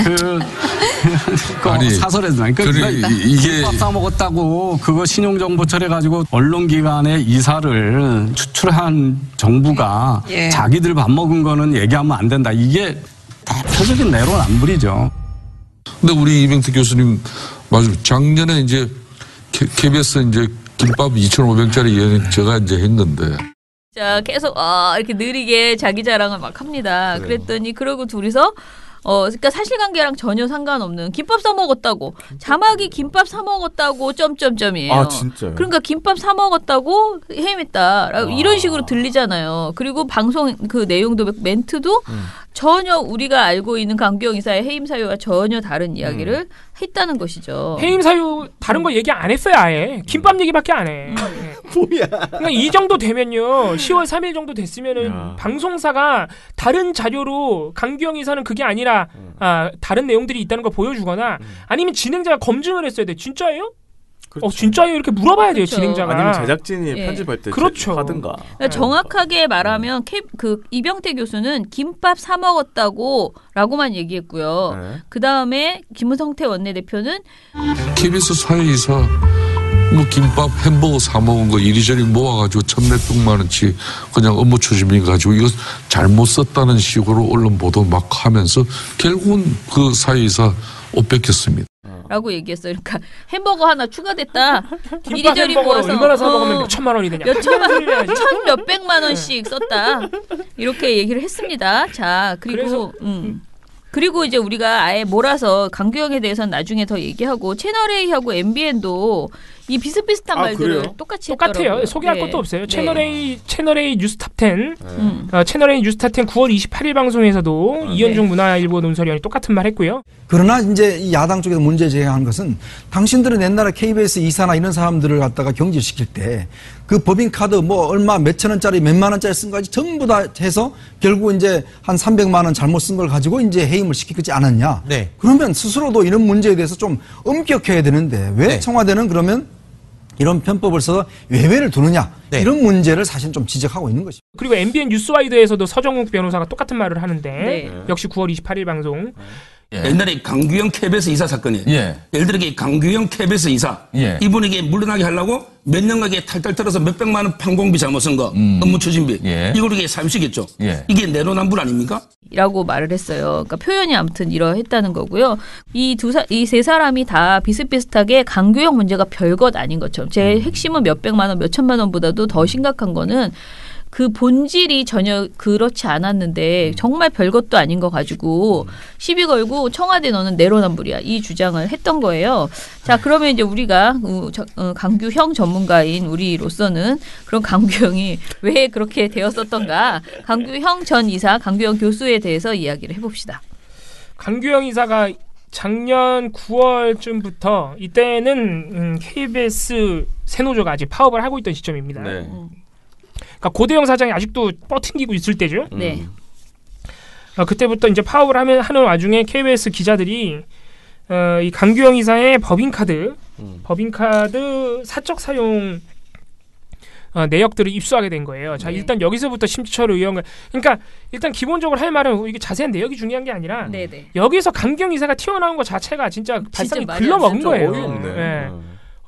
아니, 사설에서 그래, 이게 김밥 싸 먹었다고 그거 신용정보처리 해가지고 언론기관의 이사를 추출한 정부가 자기들 밥 먹은 거는 얘기하면 안 된다. 이게 대표적인 내로남불이죠. 근데 우리 이병태 교수님 맞아요. 작년에 이제 KBS 이제 김밥 2,500원짜리 제가 이제 했는데. 자, 계속 이렇게 느리게 자기 자랑을 막 합니다. 그래요. 그랬더니 그러고 둘이서 그러니까 사실관계랑 전혀 상관없는 김밥 사 먹었다고 자막이 김밥 사 먹었다고 점점점이에요. 아 진짜요? 그러니까 김밥 사 먹었다고 해임했다. 이런 식으로 들리잖아요. 그리고 방송 그 내용도 멘트도 전혀 우리가 알고 있는 강규영 이사의 해임 사유와 전혀 다른 이야기를 했다는 것이죠. 해임 사유 다른 거 얘기 안 했어요. 아예 김밥 얘기밖에 안 해. 뭐야? 그러니까 이 정도 되면요, 10월 3일 정도 됐으면은 야. 방송사가 다른 자료로 강규영 이사는 그게 아니라 다른 내용들이 있다는 걸 보여주거나 아니면 진행자가 검증을 했어야 돼. 진짜예요? 그렇죠. 진짜예요? 이렇게 물어봐야 돼요. 그렇죠. 진행자가. 아니면 제작진이 예. 편집할 때 그렇죠. 하든가. 그러니까 정확하게 말하면 이병태 교수는 김밥 사 먹었다고라고만 얘기했고요. 네. 그 다음에 김성태 원내대표는 KBS 사회이사 뭐 김밥 햄버거 사 먹은 거 이리저리 모아가지고 1,몇백만 원치 그냥 업무 추진비 가지고 이거 잘못 썼다는 식으로 언론 보도 막 하면서 결국은 그 사회이사 옷 뺏겼습니다. 라고 얘기했어요. 그러니까 햄버거 하나 추가됐다. 김밥 이리저리 햄버거를 모아서 얼마나 사 먹으면 몇 천만 원이 되냐. 몇백만 원씩 썼다. 이렇게 얘기를 했습니다. 자, 그리고 이제 우리가 아예 몰아서 강규영에 대해서는 나중에 더 얘기하고 채널A하고 MBN도 이 비슷비슷한 말들을 그래요? 똑같이 했더라고요. 똑같아요. 소개할 네. 것도 없어요. 네. 채널A 뉴스탑 10. 채널A 뉴스탑 10 9월 28일 방송에서도 이현중 문화일보 논설위원이 똑같은 말 했고요. 그러나 이제 이 야당 쪽에서 문제 제기하는 것은 당신들은 옛날에 KBS 이사나 이런 사람들을 갖다가 경질시킬 때 그 법인카드 뭐 얼마 몇천 원짜리 몇만 원짜리 쓴 거까지 전부 다 해서 결국 이제 한 300만 원 잘못 쓴 걸 가지고 이제 해임을 시키지 않았냐. 네. 그러면 스스로도 이런 문제에 대해서 좀 엄격해야 되는데 왜 네. 청와대는 그러면 이런 편법을 써서 외회를 두느냐. 네. 이런 문제를 사실 좀 지적하고 있는 것입니다. 그리고 MBN 뉴스와이드에서도 서정욱 변호사가 똑같은 말을 하는데 네. 역시 9월 28일 방송 예. 옛날에 강규영 KBS 이사 사건이에요. 예. 예를 들어 강규영 KBS 이사 예. 이분에게 물러나게 하려고 몇 년간에 탈탈 털어서 몇백만 원 판공비 잘못 쓴 거 업무 추진비 예. 이걸 이게 사유시겠죠. 예. 이게 내로남불 아닙니까? 라고 말을 했어요. 그러니까 표현이 아무튼 이러했다는 거고요. 이 세 사람이 다 비슷비슷하게 강규영 문제가 별것 아닌 것처럼 제 핵심은 몇백만 원, 몇천만 원보다도 더 심각한 거는 그 본질이 전혀 그렇지 않았는데 정말 별것도 아닌 거 가지고 시비 걸고 청와대 너는 내로남불이야 이 주장을 했던 거예요. 자 그러면 이제 우리가 강규형 전문가인 우리로서는 그런 강규형이 왜 그렇게 되었었던가 강규형 전 이사 강규형 교수에 대해서 이야기를 해봅시다. 강규영 이사가 작년 9월쯤부터 이때는 KBS 새노조가 아직 파업을 하고 있던 시점입니다. 네. 그러니까 고대영 사장이 아직도 뻗팅기고 있을 때죠. 네. 그때부터 이제 파업을 하는 와중에 KBS 기자들이 이 강규영 이사의 법인카드 사적 사용 내역들을 입수하게 된 거예요. 자, 네. 일단 여기서부터 심지철 의원을 그러니까 일단 기본적으로 할 말은 이게 자세한 내역이 중요한 게 아니라 네네. 여기서 강규영 이사가 튀어나온 것 자체가 진짜 발상이 말이 글러먹은 진짜 거예요. 어이없네. 예.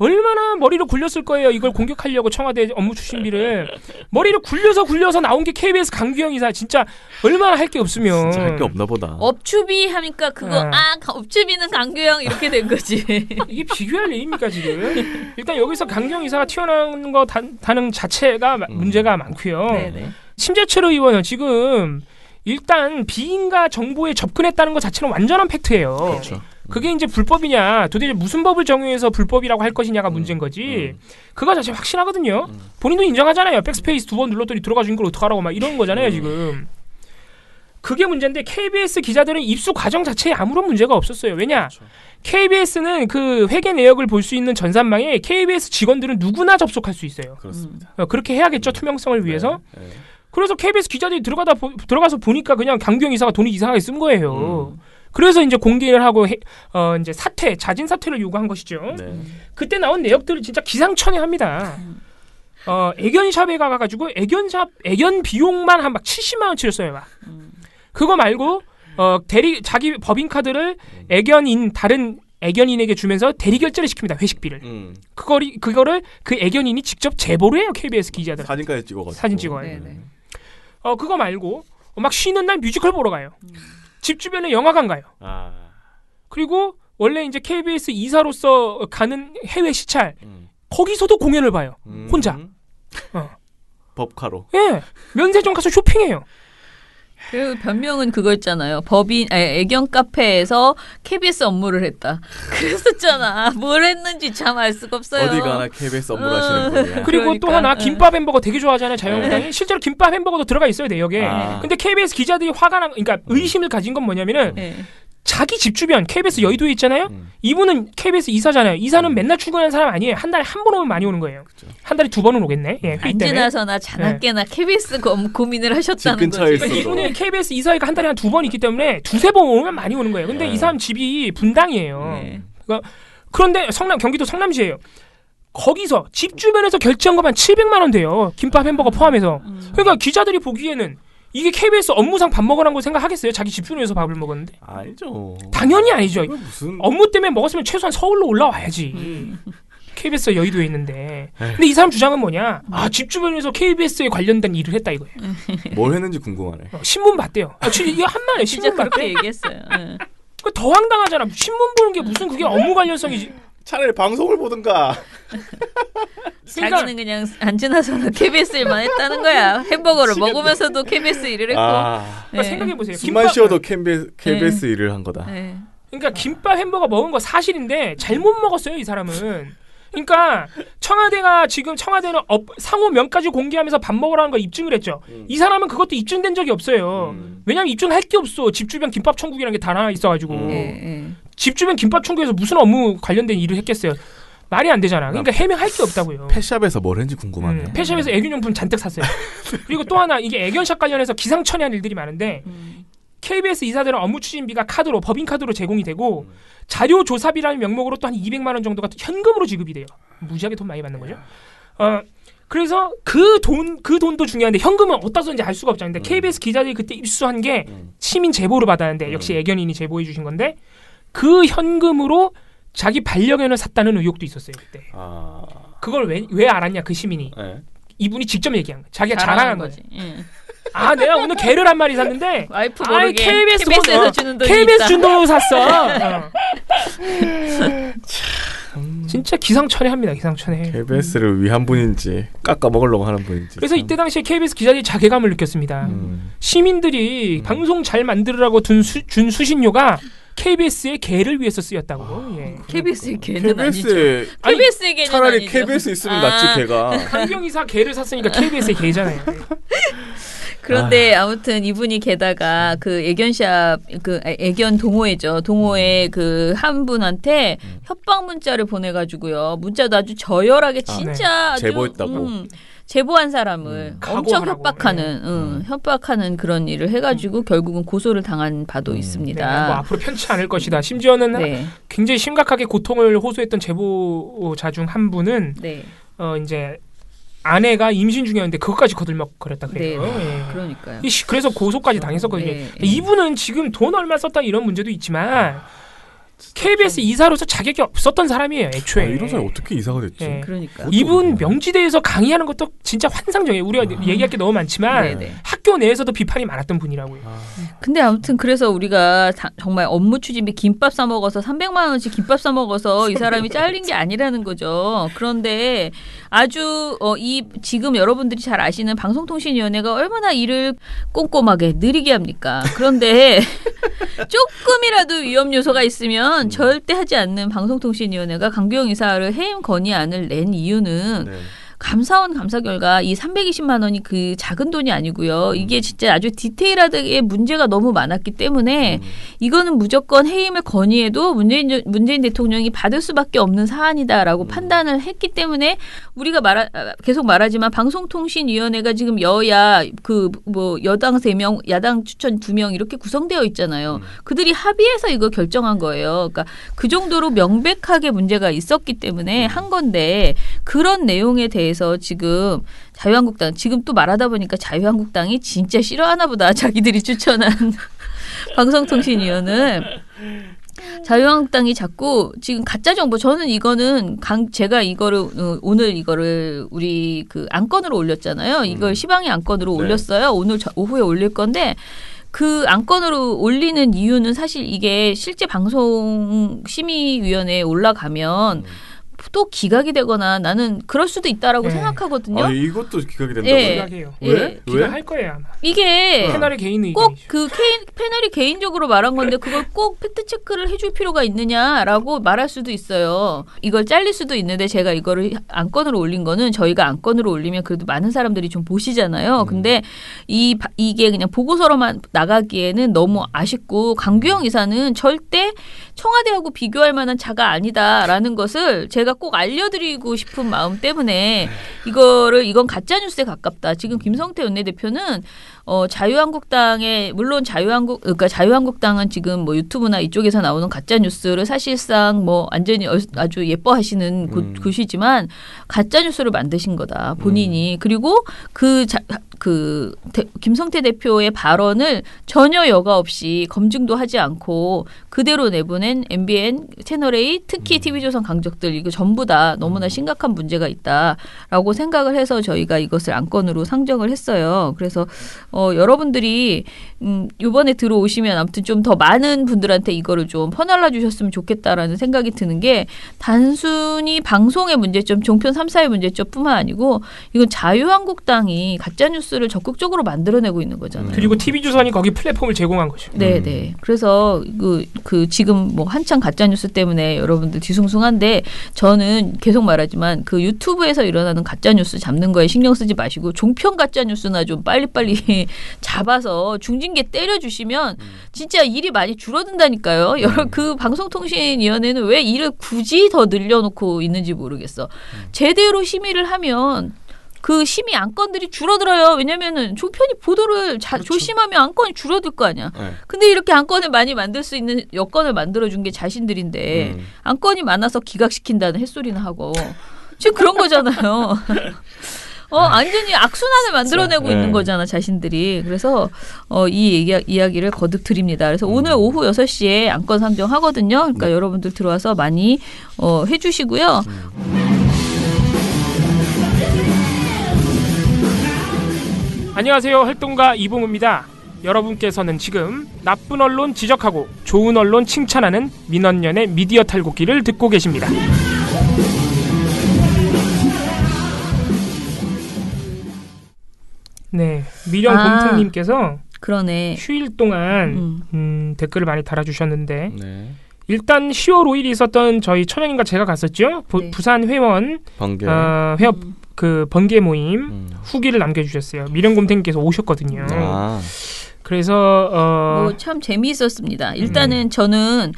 얼마나 머리를 굴렸을 거예요. 이걸 공격하려고 청와대 업무 추진비를 머리를 굴려서 나온 게 KBS 강규영 이사 진짜 얼마나 할 게 없으면 진짜 할 게 없나 보다. 업추비 하니까 그거 업추비는 강규영 이렇게 된 거지. 이게 비교할 일입니까 지금? 일단 여기서 강규영 이사가 튀어나온 거 다는 자체가 문제가 많고요. 네네. 심재철 의원은 지금 일단 비인가 정보에 접근했다는 것 자체는 완전한 팩트예요. 그렇죠. 그게 이제 불법이냐, 도대체 무슨 법을 정의해서 불법이라고 할 것이냐가 문제인 거지. 그거 자체 확실하거든요. 본인도 인정하잖아요. 백스페이스 2번 눌렀더니 들어가 준 걸 어떡하라고 막 이런 거잖아요, 지금. 그게 문제인데 KBS 기자들은 입수 과정 자체에 아무런 문제가 없었어요. 왜냐? 그렇죠. KBS는 그 회계 내역을 볼 수 있는 전산망에 KBS 직원들은 누구나 접속할 수 있어요. 그렇습니다. 그렇게 해야겠죠, 투명성을 위해서. 네. 그래서 KBS 기자들이 들어가서 보니까 그냥 강규영 이사가 돈을 이상하게 쓴 거예요. 그래서 이제 공개를 하고 이제 자진 사퇴를 요구한 것이죠. 네. 그때 나온 내역들을 진짜 기상천외합니다. 애견샵에 가가지고 애견 비용만 한 막 70만 원치를 써요. 막. 그거 말고 자기 법인 카드를 다른 애견인에게 주면서 대리 결제를 시킵니다. 회식비를. 그거를 그 애견인이 직접 제보를 해요. KBS 기자들. 사진까지 찍어가지고. 사진 찍어요. 네네. 그거 말고 막 쉬는 날 뮤지컬 보러 가요. 집 주변에 영화관 가요. 그리고 원래 이제 KBS 이사로서 가는 해외 시찰 거기서도 공연을 봐요. 혼자. 법카로. 예. 면세점 가서 쇼핑해요. 그 변명은 그거였잖아요. 애견 카페에서 KBS 업무를 했다. 그랬었잖아. 뭘 했는지 참 알 수가 없어요. 어디 가나 KBS 업무를 하시는 분이야. 그리고 그러니까. 또 하나 김밥 햄버거 되게 좋아하잖아요. 자유한국당이. 실제로 김밥 햄버거도 들어가 있어요. 내역에. 근데 KBS 기자들이 그러니까 의심을 가진 건 뭐냐면은 네. 자기 집 주변 KBS 여의도에 있잖아요. 이분은 KBS 이사잖아요. 이사는 맨날 출근하는 사람 아니에요. 한 달에 한 번 오면 많이 오는 거예요. 그쵸. 한 달에 2번은 오겠네. 예, 회의 때문에. 안지나서나 자나깨나 KBS 고민을 하셨다는 집 근처에 거지. 있어도. 이분은 KBS 이사회가 한 달에 한 2번 있기 때문에 2-3번 오면 많이 오는 거예요. 근데 이 사람 집이 분당이에요. 네. 그런데 경기도 성남시예요. 거기서 집 주변에서 결제한 것만 700만 원 돼요. 김밥 햄버거 포함해서. 그러니까 기자들이 보기에는 이게 KBS 업무상 밥 먹으라는 거 생각하겠어요? 자기 집 주변에서 밥을 먹었는데? 아니죠. 당연히 아니죠. 무슨 업무 때문에 먹었으면 최소한 서울로 올라와야지. KBS 여의도에 있는데. 근데 이 사람 주장은 뭐냐? 집 주변에서 KBS에 관련된 일을 했다 이거예요. 뭘 했는지 궁금하네. 신문 봤대요. 이거 한마디에 진짜 신문 그렇게 봤대. 얘기했어요. 네. 더 황당하잖아. 신문 보는 게 무슨 그게 업무 관련성이지. 차라리 방송을 보든가. 그러니까 자기는 그냥 안지나서나 KBS 일만 했다는 거야. 햄버거를 먹으면서도 KBS 일을 했고. 그러니까 생각해보세요. 숨만 쉬어도 KBS 일을 한 거다. 네. 그러니까 김밥 햄버거 먹은 거 사실인데 잘못 먹었어요. 이 사람은. 그러니까 청와대는 상호 명까지 공개하면서 밥 먹으라는 거 입증을 했죠. 이 사람은 그것도 입증된 적이 없어요. 왜냐하면 입증할 게 없어. 집 주변 김밥 천국이라는 게 단 하나 있어가지고. 집 주변 김밥 천국에서 무슨 업무 관련된 일을 했겠어요. 말이 안 되잖아. 그러니까 해명할 게 없다고요. 펫샵에서 뭘 했는지 궁금하네요. 펫샵에서 애견용품 잔뜩 샀어요. 그리고 또 하나 이게 애견샵 관련해서 기상천외한 일들이 많은데 KBS 이사들은 업무 추진비가 카드로 법인 카드로 제공이 되고 자료 조사비라는 명목으로 또 한 200만 원 정도가 현금으로 지급이 돼요. 무지하게 돈 많이 받는 거죠. 그래서 그 돈도 중요한데 현금은 어디다 썼는지 알 수가 없잖아요. 근데 KBS 기자들이 그때 입수한 게 시민 제보를 받았는데 역시 애견인이 제보해 주신 건데 그 현금으로 자기 반려견을 샀다는 의혹도 있었어요 그때. 그걸 왜 알았냐 그 시민이. 네. 이분이 직접 얘기한 거야. 자기가 자랑한 거지. 아 내가 오늘 개를 한 마리 샀는데 와이프 모르게 KBS에서 주는 돈이 KBS 있다. 준 돈으로 샀어. 진짜 기상천외합니다. 기상천외. KBS를 위한 분인지 깎아 먹으려고 하는 분인지. 그래서 이때 당시에 KBS 기자들이 자괴감을 느꼈습니다. 시민들이 방송 잘 만들으라고 준 수신료가 KBS의 개를 위해서 쓰였다고. 예. KBS의 개는 KBS의 KBS의 개는 차라리 아니죠. KBS 있으면 낫지 개가. 강경이사 개를 샀으니까 KBS의 개잖아요. 그런데 아무튼 이분이 게다가 그 애견샵 그 애견 동호회죠. 동호회 그 한 분한테 협박 문자를 보내가지고요. 문자도 아주 저열하게 진짜 아주 제보했다고. 제보한 사람을 엄청 각오하라고. 협박하는 협박하는 그런 일을 해가지고 결국은 고소를 당한 바도 있습니다. 네, 뭐 앞으로 편치 않을 것이다. 심지어는 네. 굉장히 심각하게 고통을 호소했던 제보자 중 한 분은 네. 이제 아내가 임신 중이었는데 그것까지 거들먹거렸다 네. 그래요. 예. 그러니까요. 그래서 고소까지 당했었거든요. 네. 이분은 지금 돈 얼마 썼다 이런 문제도 있지만 KBS 이사로서 자격이 없었던 사람이에요. 애초에. 이런 사람이 어떻게 이사가 됐지? 예. 그러니까. 이분 명지대에서 강의하는 것도 진짜 환상적이에요. 우리가 얘기할 게 너무 많지만 네네. 학교 내에서도 비판이 많았던 분이라고요. 근데 아무튼 그래서 우리가 정말 업무 추진비 김밥 사 먹어서 300만 원씩 김밥 사 먹어서 이 사람이 잘린 게 아니라는 거죠. 그런데 아주 이 지금 여러분들이 잘 아시는 방송통신위원회가 얼마나 일을 꼼꼼하게 느리게 합니까? 그런데 조금이라도 위험 요소가 있으면 절대 하지 않는 방송통신위원회가 강규영 이사를 해임 건의안을 낸 이유는 네. 감사원 감사 결과 이 320만 원이 그 작은 돈이 아니고요. 이게 진짜 아주 디테일하게 문제가 너무 많았기 때문에 이거는 무조건 해임을 건의해도 문재인 대통령이 받을 수밖에 없는 사안이다라고 판단을 했기 때문에 우리가 계속 말하지만 방송통신위원회가 지금 여야 여당 3명, 야당 추천 2명 이렇게 구성되어 있잖아요. 그들이 합의해서 이거 결정한 거예요. 그러니까 그 정도로 명백하게 문제가 있었기 때문에 한 건데 그런 내용에 대해서 지금 자유한국당 지금 또 말하다 보니까 자유한국당이 진짜 싫어하나 보다. 자기들이 추천한 방송통신위원을 자유한국당이 자꾸 지금 가짜 정보 저는 이거는 제가 이거를 오늘 이거를 우리 그 안건으로 올렸잖아요. 이걸 시방의 안건으로 올렸어요. 오늘 오후에 올릴 건데 그 안건으로 올리는 이유는 사실 이게 실제 방송심의위원회에 올라가면 또 기각이 되거나 나는 그럴 수도 있다라고 생각하거든요. 이것도 기각이 된다고요? 기각해요. 왜? 기각할 거예요 아마. 이게 패널의 개인 의견이죠. 꼭 그 패널이 개인적으로 말한 건데 그걸 꼭 팩트 체크를 해줄 필요가 있느냐라고 말할 수도 있어요. 이걸 잘릴 수도 있는데 제가 이거를 안건으로 올린 거는 저희가 안건으로 올리면 그래도 많은 사람들이 좀 보시잖아요. 근데 이게 그냥 보고서로만 나가기에는 너무 아쉽고 강규영 이사는 절대 청와대하고 비교할 만한 자가 아니다라는 것을 제가 꼭 알려드리고 싶은 마음 때문에 이건 가짜뉴스에 가깝다. 지금 김성태 원내대표는 자유한국당의 물론 자유한국당은 지금 뭐 유튜브나 이쪽에서 나오는 가짜 뉴스를 사실상 뭐 완전히 아주 예뻐하시는 곳이지만 가짜 뉴스를 만드신 거다 본인이. 그리고 김성태 대표의 발언을 전혀 여과 없이 검증도 하지 않고 그대로 내보낸 MBN, 채널A, 특히 TV조선 강적들 이거 전부 다 너무나 심각한 문제가 있다라고 생각을 해서 저희가 이것을 안건으로 상정을 했어요. 그래서 여러분들이 이번에 들어오시면 아무튼 좀 더 많은 분들한테 이거를 좀 퍼날라 주셨으면 좋겠다라는 생각이 드는 게 단순히 방송의 문제점, 종편 3사의 문제점뿐만 아니고 이건 자유한국당이 가짜뉴스를 적극적으로 만들어내고 있는 거잖아요. 그리고 TV조선이 거기 플랫폼을 제공한 거죠. 네. 그래서 지금 뭐 한창 가짜뉴스 때문에 여러분들 뒤숭숭한데 저는 계속 말하지만 그 유튜브에서 일어나는 가짜뉴스 잡는 거에 신경 쓰지 마시고 종편 가짜뉴스나 좀 빨리빨리 잡아서 중징계 때려주시면 진짜 일이 많이 줄어든다니까요. 그 방송통신위원회는 왜 일을 굳이 더 늘려놓고 있는지 모르겠어. 제대로 심의를 하면 그 심의 안건들이 줄어들어요. 왜냐면은 종편이 보도를 조심하면 안건이 줄어들 거 아니야. 근데 이렇게 안건을 많이 만들 수 있는 여건을 만들어준 게 자신들인데 안건이 많아서 기각시킨다는 햇소리나 하고 지금 그런 거잖아요. 완전히 악순환을 만들어내고 네. 있는 거잖아, 자신들이. 그래서 이 이야기를 거듭 드립니다. 그래서 오늘 오후 6시에 안건 상정하거든요. 그러니까 여러분들 들어와서 많이 해주시고요. 안녕하세요. 활동가 이봉우입니다. 여러분께서는 지금 나쁜 언론 지적하고 좋은 언론 칭찬하는 민언년의 미디어 탈곡기를 듣고 계십니다. 네, 미령곰탱님께서 그러네. 휴일 동안 댓글을 많이 달아주셨는데 네. 일단 10월 5일에 있었던 저희 천연인과 제가 갔었죠. 네. 부산 회원 번개. 회업 그 번개 모임 후기를 남겨주셨어요. 미령곰탱님께서 오셨거든요. 그래서 뭐 참 재미있었습니다. 일단은 저는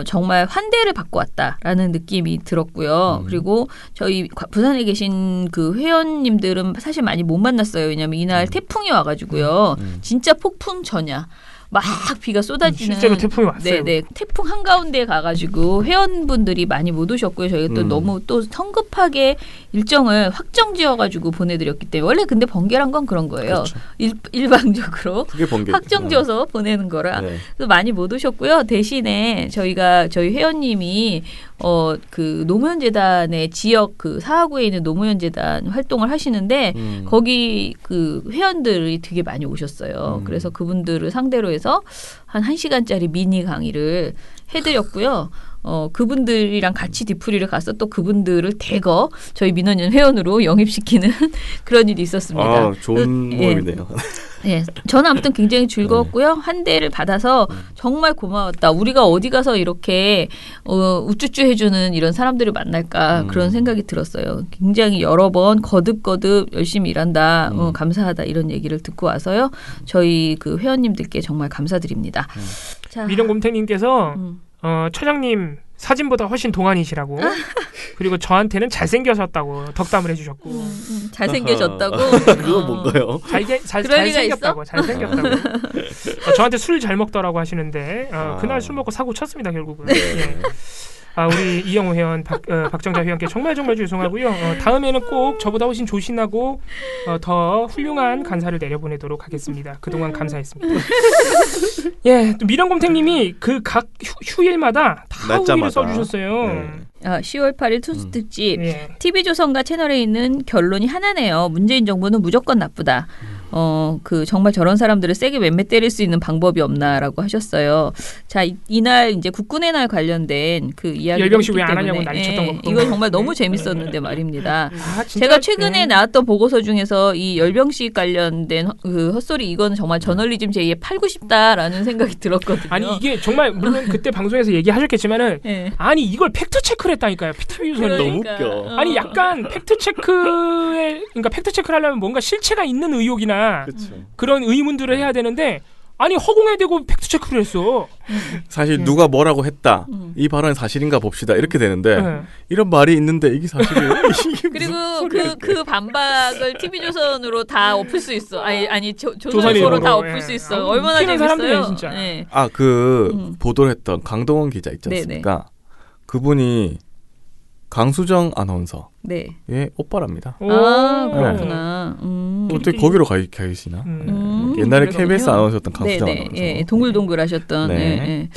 정말 환대를 받고 왔다라는 느낌이 들었고요. 그리고 저희 부산에 계신 그 회원님들은 사실 많이 못 만났어요. 왜냐하면 이날 태풍이 와가지고요. 진짜 폭풍 전야. 막 비가 쏟아지는 실제로 태풍이 왔어요. 네네 태풍 한가운데 가가지고 회원분들이 많이 못 오셨고요. 저희가 또 너무 또 성급하게 일정을 확정지어가지고 보내드렸기 때문에 원래 근데 번개란 건 그런 거예요. 그렇죠. 일방적으로 그게 번개. 확정지어서 보내는 거라 네. 그래서 많이 못 오셨고요. 대신에 저희 회원님이 그 노무현재단의 지역 그 사하구에 있는 노무현재단 활동을 하시는데 거기 그 회원들이 되게 많이 오셨어요. 그래서 그분들을 상대로 해서 한 1시간짜리 미니 강의를 해드렸고요. 그분들이랑 같이 뒤풀이를 가서 또 그분들을 대거 저희 민원연 회원으로 영입시키는 그런 일이 있었습니다. 아, 좋은 모임이네요. 네, 저는 아무튼 굉장히 즐거웠고요. 환대를 받아서 정말 고마웠다. 우리가 어디 가서 이렇게 우쭈쭈 해주는 이런 사람들을 만날까 그런 생각이 들었어요. 굉장히 여러 번 거듭거듭 열심히 일한다. 감사하다 이런 얘기를 듣고 와서요. 저희 그 회원님들께 정말 감사드립니다. 자, 미령곰탱님께서 처장님 사진보다 훨씬 동안이시라고 그리고 저한테는 잘생겨졌다고 덕담을 해주셨고 잘생겨졌다고 그건 뭔가요? 잘생겼다고 저한테 술 잘 먹더라고 하시는데 그날 술 먹고 사고 쳤습니다 결국은. 예. 우리 이영호 회원, 박정자 회원께 정말 죄송하고요. 다음에는 꼭 저보다 훨씬 조신하고 더 훌륭한 간사를 내려보내도록 하겠습니다. 그동안 감사했습니다. 예, 또 미령곰탱님이 그 각 휴일마다 다 후기를 써주셨어요. 네. 10월 8일 투스 특집 TV조선과 채널에 있는 결론이 하나네요. 문재인 정부는 무조건 나쁘다. 그 정말 저런 사람들을 세게 맴매 때릴 수 있는 방법이 없나라고 하셨어요. 자, 이날 이제 국군의 날 관련된 그 이야기 열병식 왜 안 하냐고 난리쳤던 거. 이거 정말 너무 재밌었는데 말입니다. 제가 최근에 나왔던 보고서 중에서 이 열병식 관련된 그 헛소리 이거는 정말 저널리즘 제2의 팔고 싶다라는 생각이 들었거든요. 아니 이게 정말 물론 그때 방송에서 얘기하셨겠지만은 아니 이걸 팩트 체크를 했다니까요. TV조선이 너무 웃겨. 아니 약간 팩트 체크를 하려면 뭔가 실체가 있는 의혹이나 그쵸. 그런 의문들을 해야 되는데 아니 허공에 대고 팩트 체크를 했어. 사실 누가 뭐라고 했다. 이 발언이 사실인가 봅시다. 이렇게 되는데 이런 말이 있는데 이게 사실이에요. 그리고 그 반박을 TV조선으로 다 엎을 수 있어. 아니 조선일보로 다 엎을 수 있어. 얼마나 재밌어요. 진짜. 네. 보도를 했던 강동원 기자 있지 않습니까? 그분이 강수정 아나운서 예, 오빠랍니다. 그렇구나. 어떻게 거기로 가 계시나? 옛날에 KBS 아나운서였던 강수정 아나운서. 예, 동글동글 하셨던. 네. 예.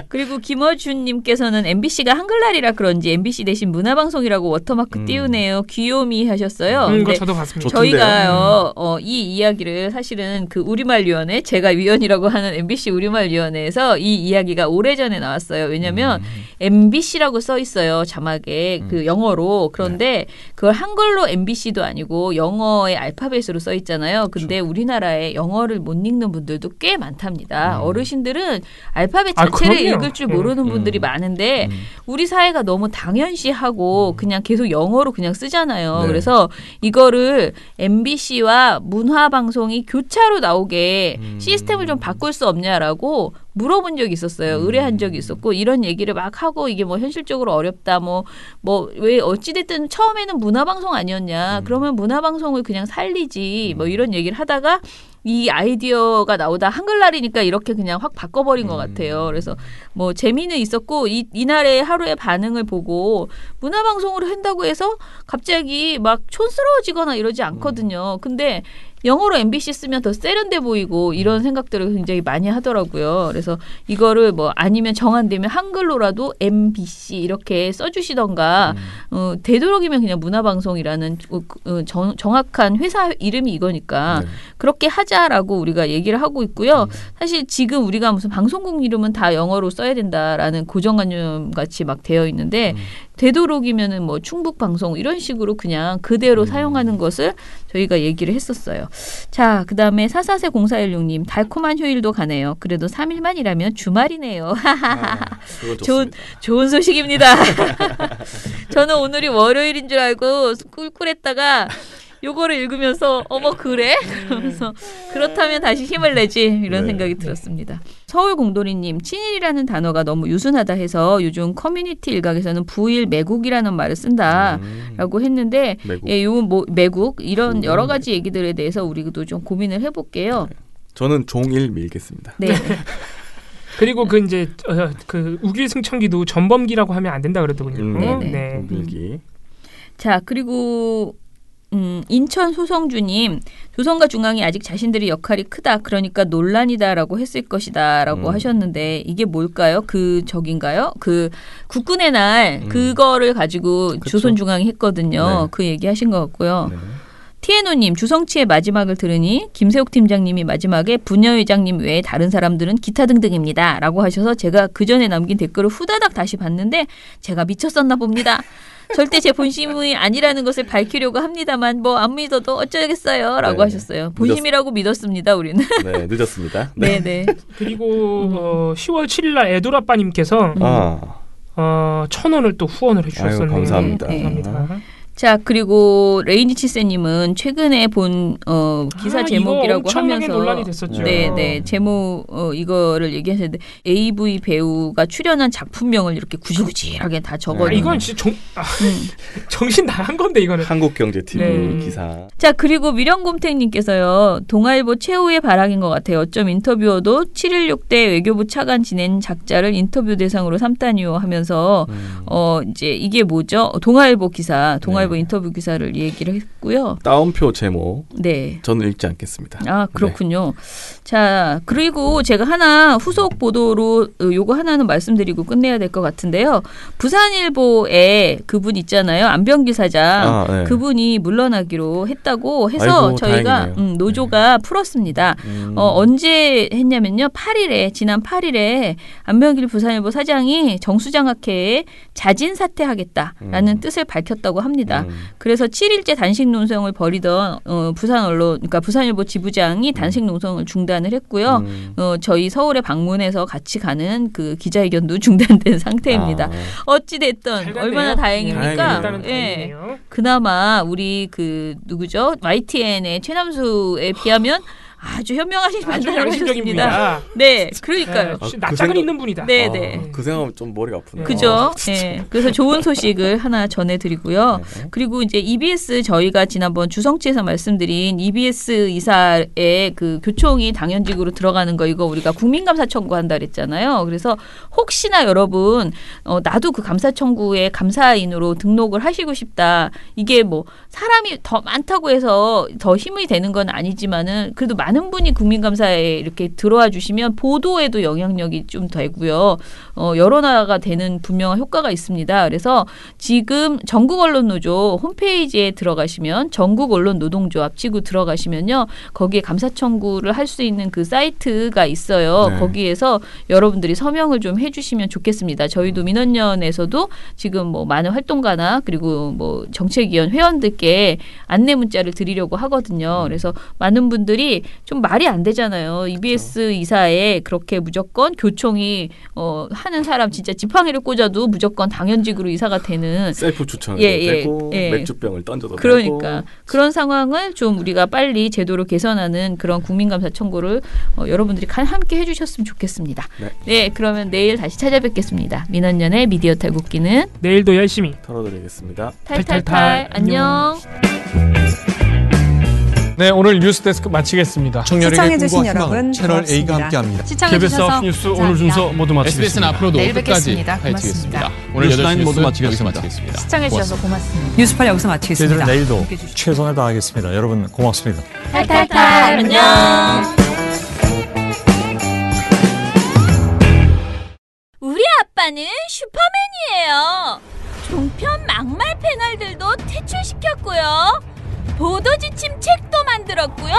그리고 김어준님께서는 MBC가 한글날이라 그런지 MBC 대신 문화방송이라고 워터마크 띄우네요. 귀요미 하셨어요. 그거 저도 봤습니다. 저희가요 이 이야기를 사실은 그 우리말위원회 제가 위원이라고 하는 MBC 우리말위원회에서 이 이야기가 오래전에 나왔어요. 왜냐하면 MBC라고 써 있어요 자막에 그 영어로. 그런데 그걸 한글로 MBC도 아니고 영어의 알파벳으로 써 있잖아요. 근데 우리나라에 영어를 못 읽는 분들도 꽤 많답니다. 어르신들은 알파벳 자체를 읽을 줄 모르는 분들이 많은데 우리 사회가 너무 당연시하고 그냥 계속 영어로 그냥 쓰잖아요. 네. 그래서 이거를 MBC와 문화방송이 교차로 나오게 시스템을 좀 바꿀 수 없냐라고 물어본 적이 있었어요. 의뢰한 적이 있었고 이런 얘기를 막 하고 이게 뭐 현실적으로 어렵다 뭐 왜 어찌됐든 처음에는 문화방송 아니었냐. 그러면 문화방송을 그냥 살리지 뭐 이런 얘기를 하다가 이 아이디어가 나오다 한글날이니까 이렇게 그냥 확 바꿔버린 것 같아요. 그래서 뭐 재미는 있었고 이날의 하루의 반응을 보고 문화방송으로 한다고 해서 갑자기 막 촌스러워지거나 이러지 않거든요. 근데 영어로 MBC 쓰면 더 세련돼 보이고 이런 생각들을 굉장히 많이 하더라고요. 그래서 이거를 뭐 아니면 정한되면 한글로라도 MBC 이렇게 써주시던가 되도록이면 그냥 문화방송이라는 정확한 회사 이름이 이거니까 그렇게 하자라고 우리가 얘기를 하고 있고요. 사실 지금 우리가 무슨 방송국 이름은 다 영어로 써야 된다라는 고정관념 같이 막 되어 있는데 되도록이면은 뭐 충북방송 이런 식으로 그냥 그대로 사용하는 것을 저희가 얘기를 했었어요. 자, 그다음에 440416님 달콤한 휴일도 가네요. 그래도 3일만이라면 주말이네요. 좋은 소식입니다. 저는 오늘이 월요일인 줄 알고 꿀꿀했다가 요거를 읽으면서 어머 그래? 그러면서 그렇다면 다시 힘을 내지 이런 생각이 들었습니다. 서울공돌이님 친일이라는 단어가 너무 유순하다 해서 요즘 커뮤니티 일각에서는 부일 매국이라는 말을 쓴다라고 했는데 요 뭐 매국 이런 여러 가지 얘기들에 대해서 우리도 좀 고민을 해볼게요. 저는 종일 밀겠습니다. 네. 그리고 그 이제 그 우길승천기도 전범기라고 하면 안 된다 그러더군요. 네. 우길기. 자 그리고 인천 소성주님 조선과 중앙이 아직 자신들의 역할이 크다 그러니까 논란이다라고 했을 것이다라고 하셨는데 이게 뭘까요? 그 적인가요? 그 국군의 날 그거를 가지고 그쵸? 조선중앙이 했거든요. 네. 그 얘기하신 것 같고요. 네. 티에노님 주성치의 마지막을 들으니 김세욱 팀장님이 마지막에 부녀회장님 외에 다른 사람들은 기타 등등입니다 라고 하셔서 제가 그 전에 남긴 댓글을 후다닥 다시 봤는데 제가 미쳤었나 봅니다. 절대 제 본심이 아니라는 것을 밝히려고 합니다만 뭐 안 믿어도 어쩌겠어요 라고 하셨어요. 본심이라고 믿었습니다. 우리는. 네. 늦었습니다. 네네. 그리고 10월 7일 날 애도라빠님께서 1,000원을 또 후원을 해주셨었네요. 감사합니다. 네. 감사합니다. 자 그리고 레이니치세님은 최근에 본 기사 제목이라고 하면서 논란이 됐었죠. 네네 제목 이거를 얘기하셨는데 AV 배우가 출연한 작품명을 이렇게 구질구질하게 다 적어요. 이건 진짜 정신 나간 건데 이거는. 한국경제TV 기사. 자 그리고 미령곰탱님께서요 동아일보 최후의 발악인 것 같아요. 어쩜 인터뷰어도 7.16대 외교부 차관 지낸 작자를 인터뷰 대상으로 삼다니요 하면서 이제 이게 뭐죠? 동아일보 기사 인터뷰 기사를 얘기를 했고요. 따옴표 제목. 네. 저는 읽지 않겠습니다. 아 그렇군요. 네. 자 그리고 제가 하나 후속 보도로 요거 하나는 말씀드리고 끝내야 될 것 같은데요. 부산일보에 그분 있잖아요. 안병기 사장. 네. 그분이 물러나기로 했다고 해서 저희가 노조가 풀었습니다. 언제 했냐면요. 지난 8일에 안병길 부산일보 사장이 정수장학회에 자진 사퇴하겠다라는 뜻을 밝혔다고 합니다. 그래서 7일째 단식 농성을 벌이던 그러니까 부산일보 지부장이 단식 농성을 중단을 했고요. 저희 서울에 방문해서 같이 가는 그 기자회견도 중단된 상태입니다. 어찌 됐든 얼마나 다행입니까? 예. 그나마 우리 그 누구죠? YTN의 최남수에 비하면 아주 현명하신 판단을 하셨습니다. 네, 그러니까요. 낯짝은 있는 분이다. 네, 네. 그 생각하면 좀 머리가 아프네요. 그죠? 네. 그래서 좋은 소식을 하나 전해드리고요. 그리고 이제 EBS 저희가 지난번 주성치에서 말씀드린 EBS 이사의 그 교총이 당연직으로 들어가는 거 이거 우리가 국민감사 청구한다 그랬잖아요. 그래서 혹시나 여러분 나도 그 감사 청구에 감사인으로 등록을 하시고 싶다. 이게 뭐 사람이 더 많다고 해서 더 힘이 되는 건 아니지만은 그래도 많은 분이 국민감사에 이렇게 들어와 주시면 보도에도 영향력이 좀 되고요. 여론화가 되는 분명한 효과가 있습니다. 그래서 지금 전국언론노조 홈페이지에 들어가시면 전국언론노동조합 치고 들어가시면요. 거기에 감사 청구를 할 수 있는 그 사이트가 있어요. 네. 거기에서 여러분들이 서명을 좀 해주시면 좋겠습니다. 저희도 민원연에서도 지금 뭐 많은 활동가나 그리고 뭐 정책위원 회원들께 안내 문자를 드리려고 하거든요. 그래서 많은 분들이 좀 말이 안 되잖아요. EBS 그렇죠. 이사에 그렇게 무조건 교총이 하는 사람 진짜 지팡이를 꽂아도 무조건 당연직으로 이사가 되는 셀프 추천을 되고 맥주병을 던져도 그러니까 되고 그런 상황을 좀 우리가 빨리 제도로 개선하는 그런 국민감사 청구를 여러분들이 함께 해주셨으면 좋겠습니다. 네, 그러면 내일 다시 찾아뵙겠습니다. 민원연의 미디어 탈곡기는 내일도 열심히 털어드리겠습니다. 탈탈탈 안녕. 네, 오늘 뉴스데스크 마치겠습니다. 청년에게 시청해주신 꿈과 희망을 여러분 채널 A가 고맙습니다. 함께합니다. KBS 9 뉴스 오늘 순서 모두 마치겠습니다. SBS는 앞으로도 내일 끝까지 뵙겠습니다. 파헤치겠습니다. 고맙습니다. 오늘 8시 모두 뉴스 여기서 마치겠습니다. 시청해주셔서 고맙습니다. 뉴스팔 여기서 마치겠습니다. 저희들은 내일도 최선을 다하겠습니다. 여러분 고맙습니다. 탈탈탈 안녕. 우리 아빠는 슈퍼맨이에요. 종편 막말 패널들도 퇴출시켰고요. 보도지침 책도 만들었고요.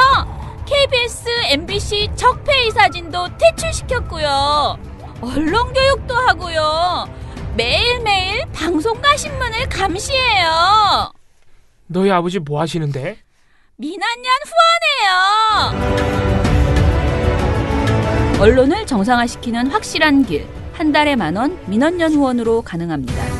KBS, MBC 적폐의 사진도 퇴출시켰고요. 언론교육도 하고요. 매일매일 방송과 신문을 감시해요. 너희 아버지 뭐 하시는데? 민원연 후원해요. 언론을 정상화시키는 확실한 길. 한 달에 10,000원 민원연 후원으로 가능합니다.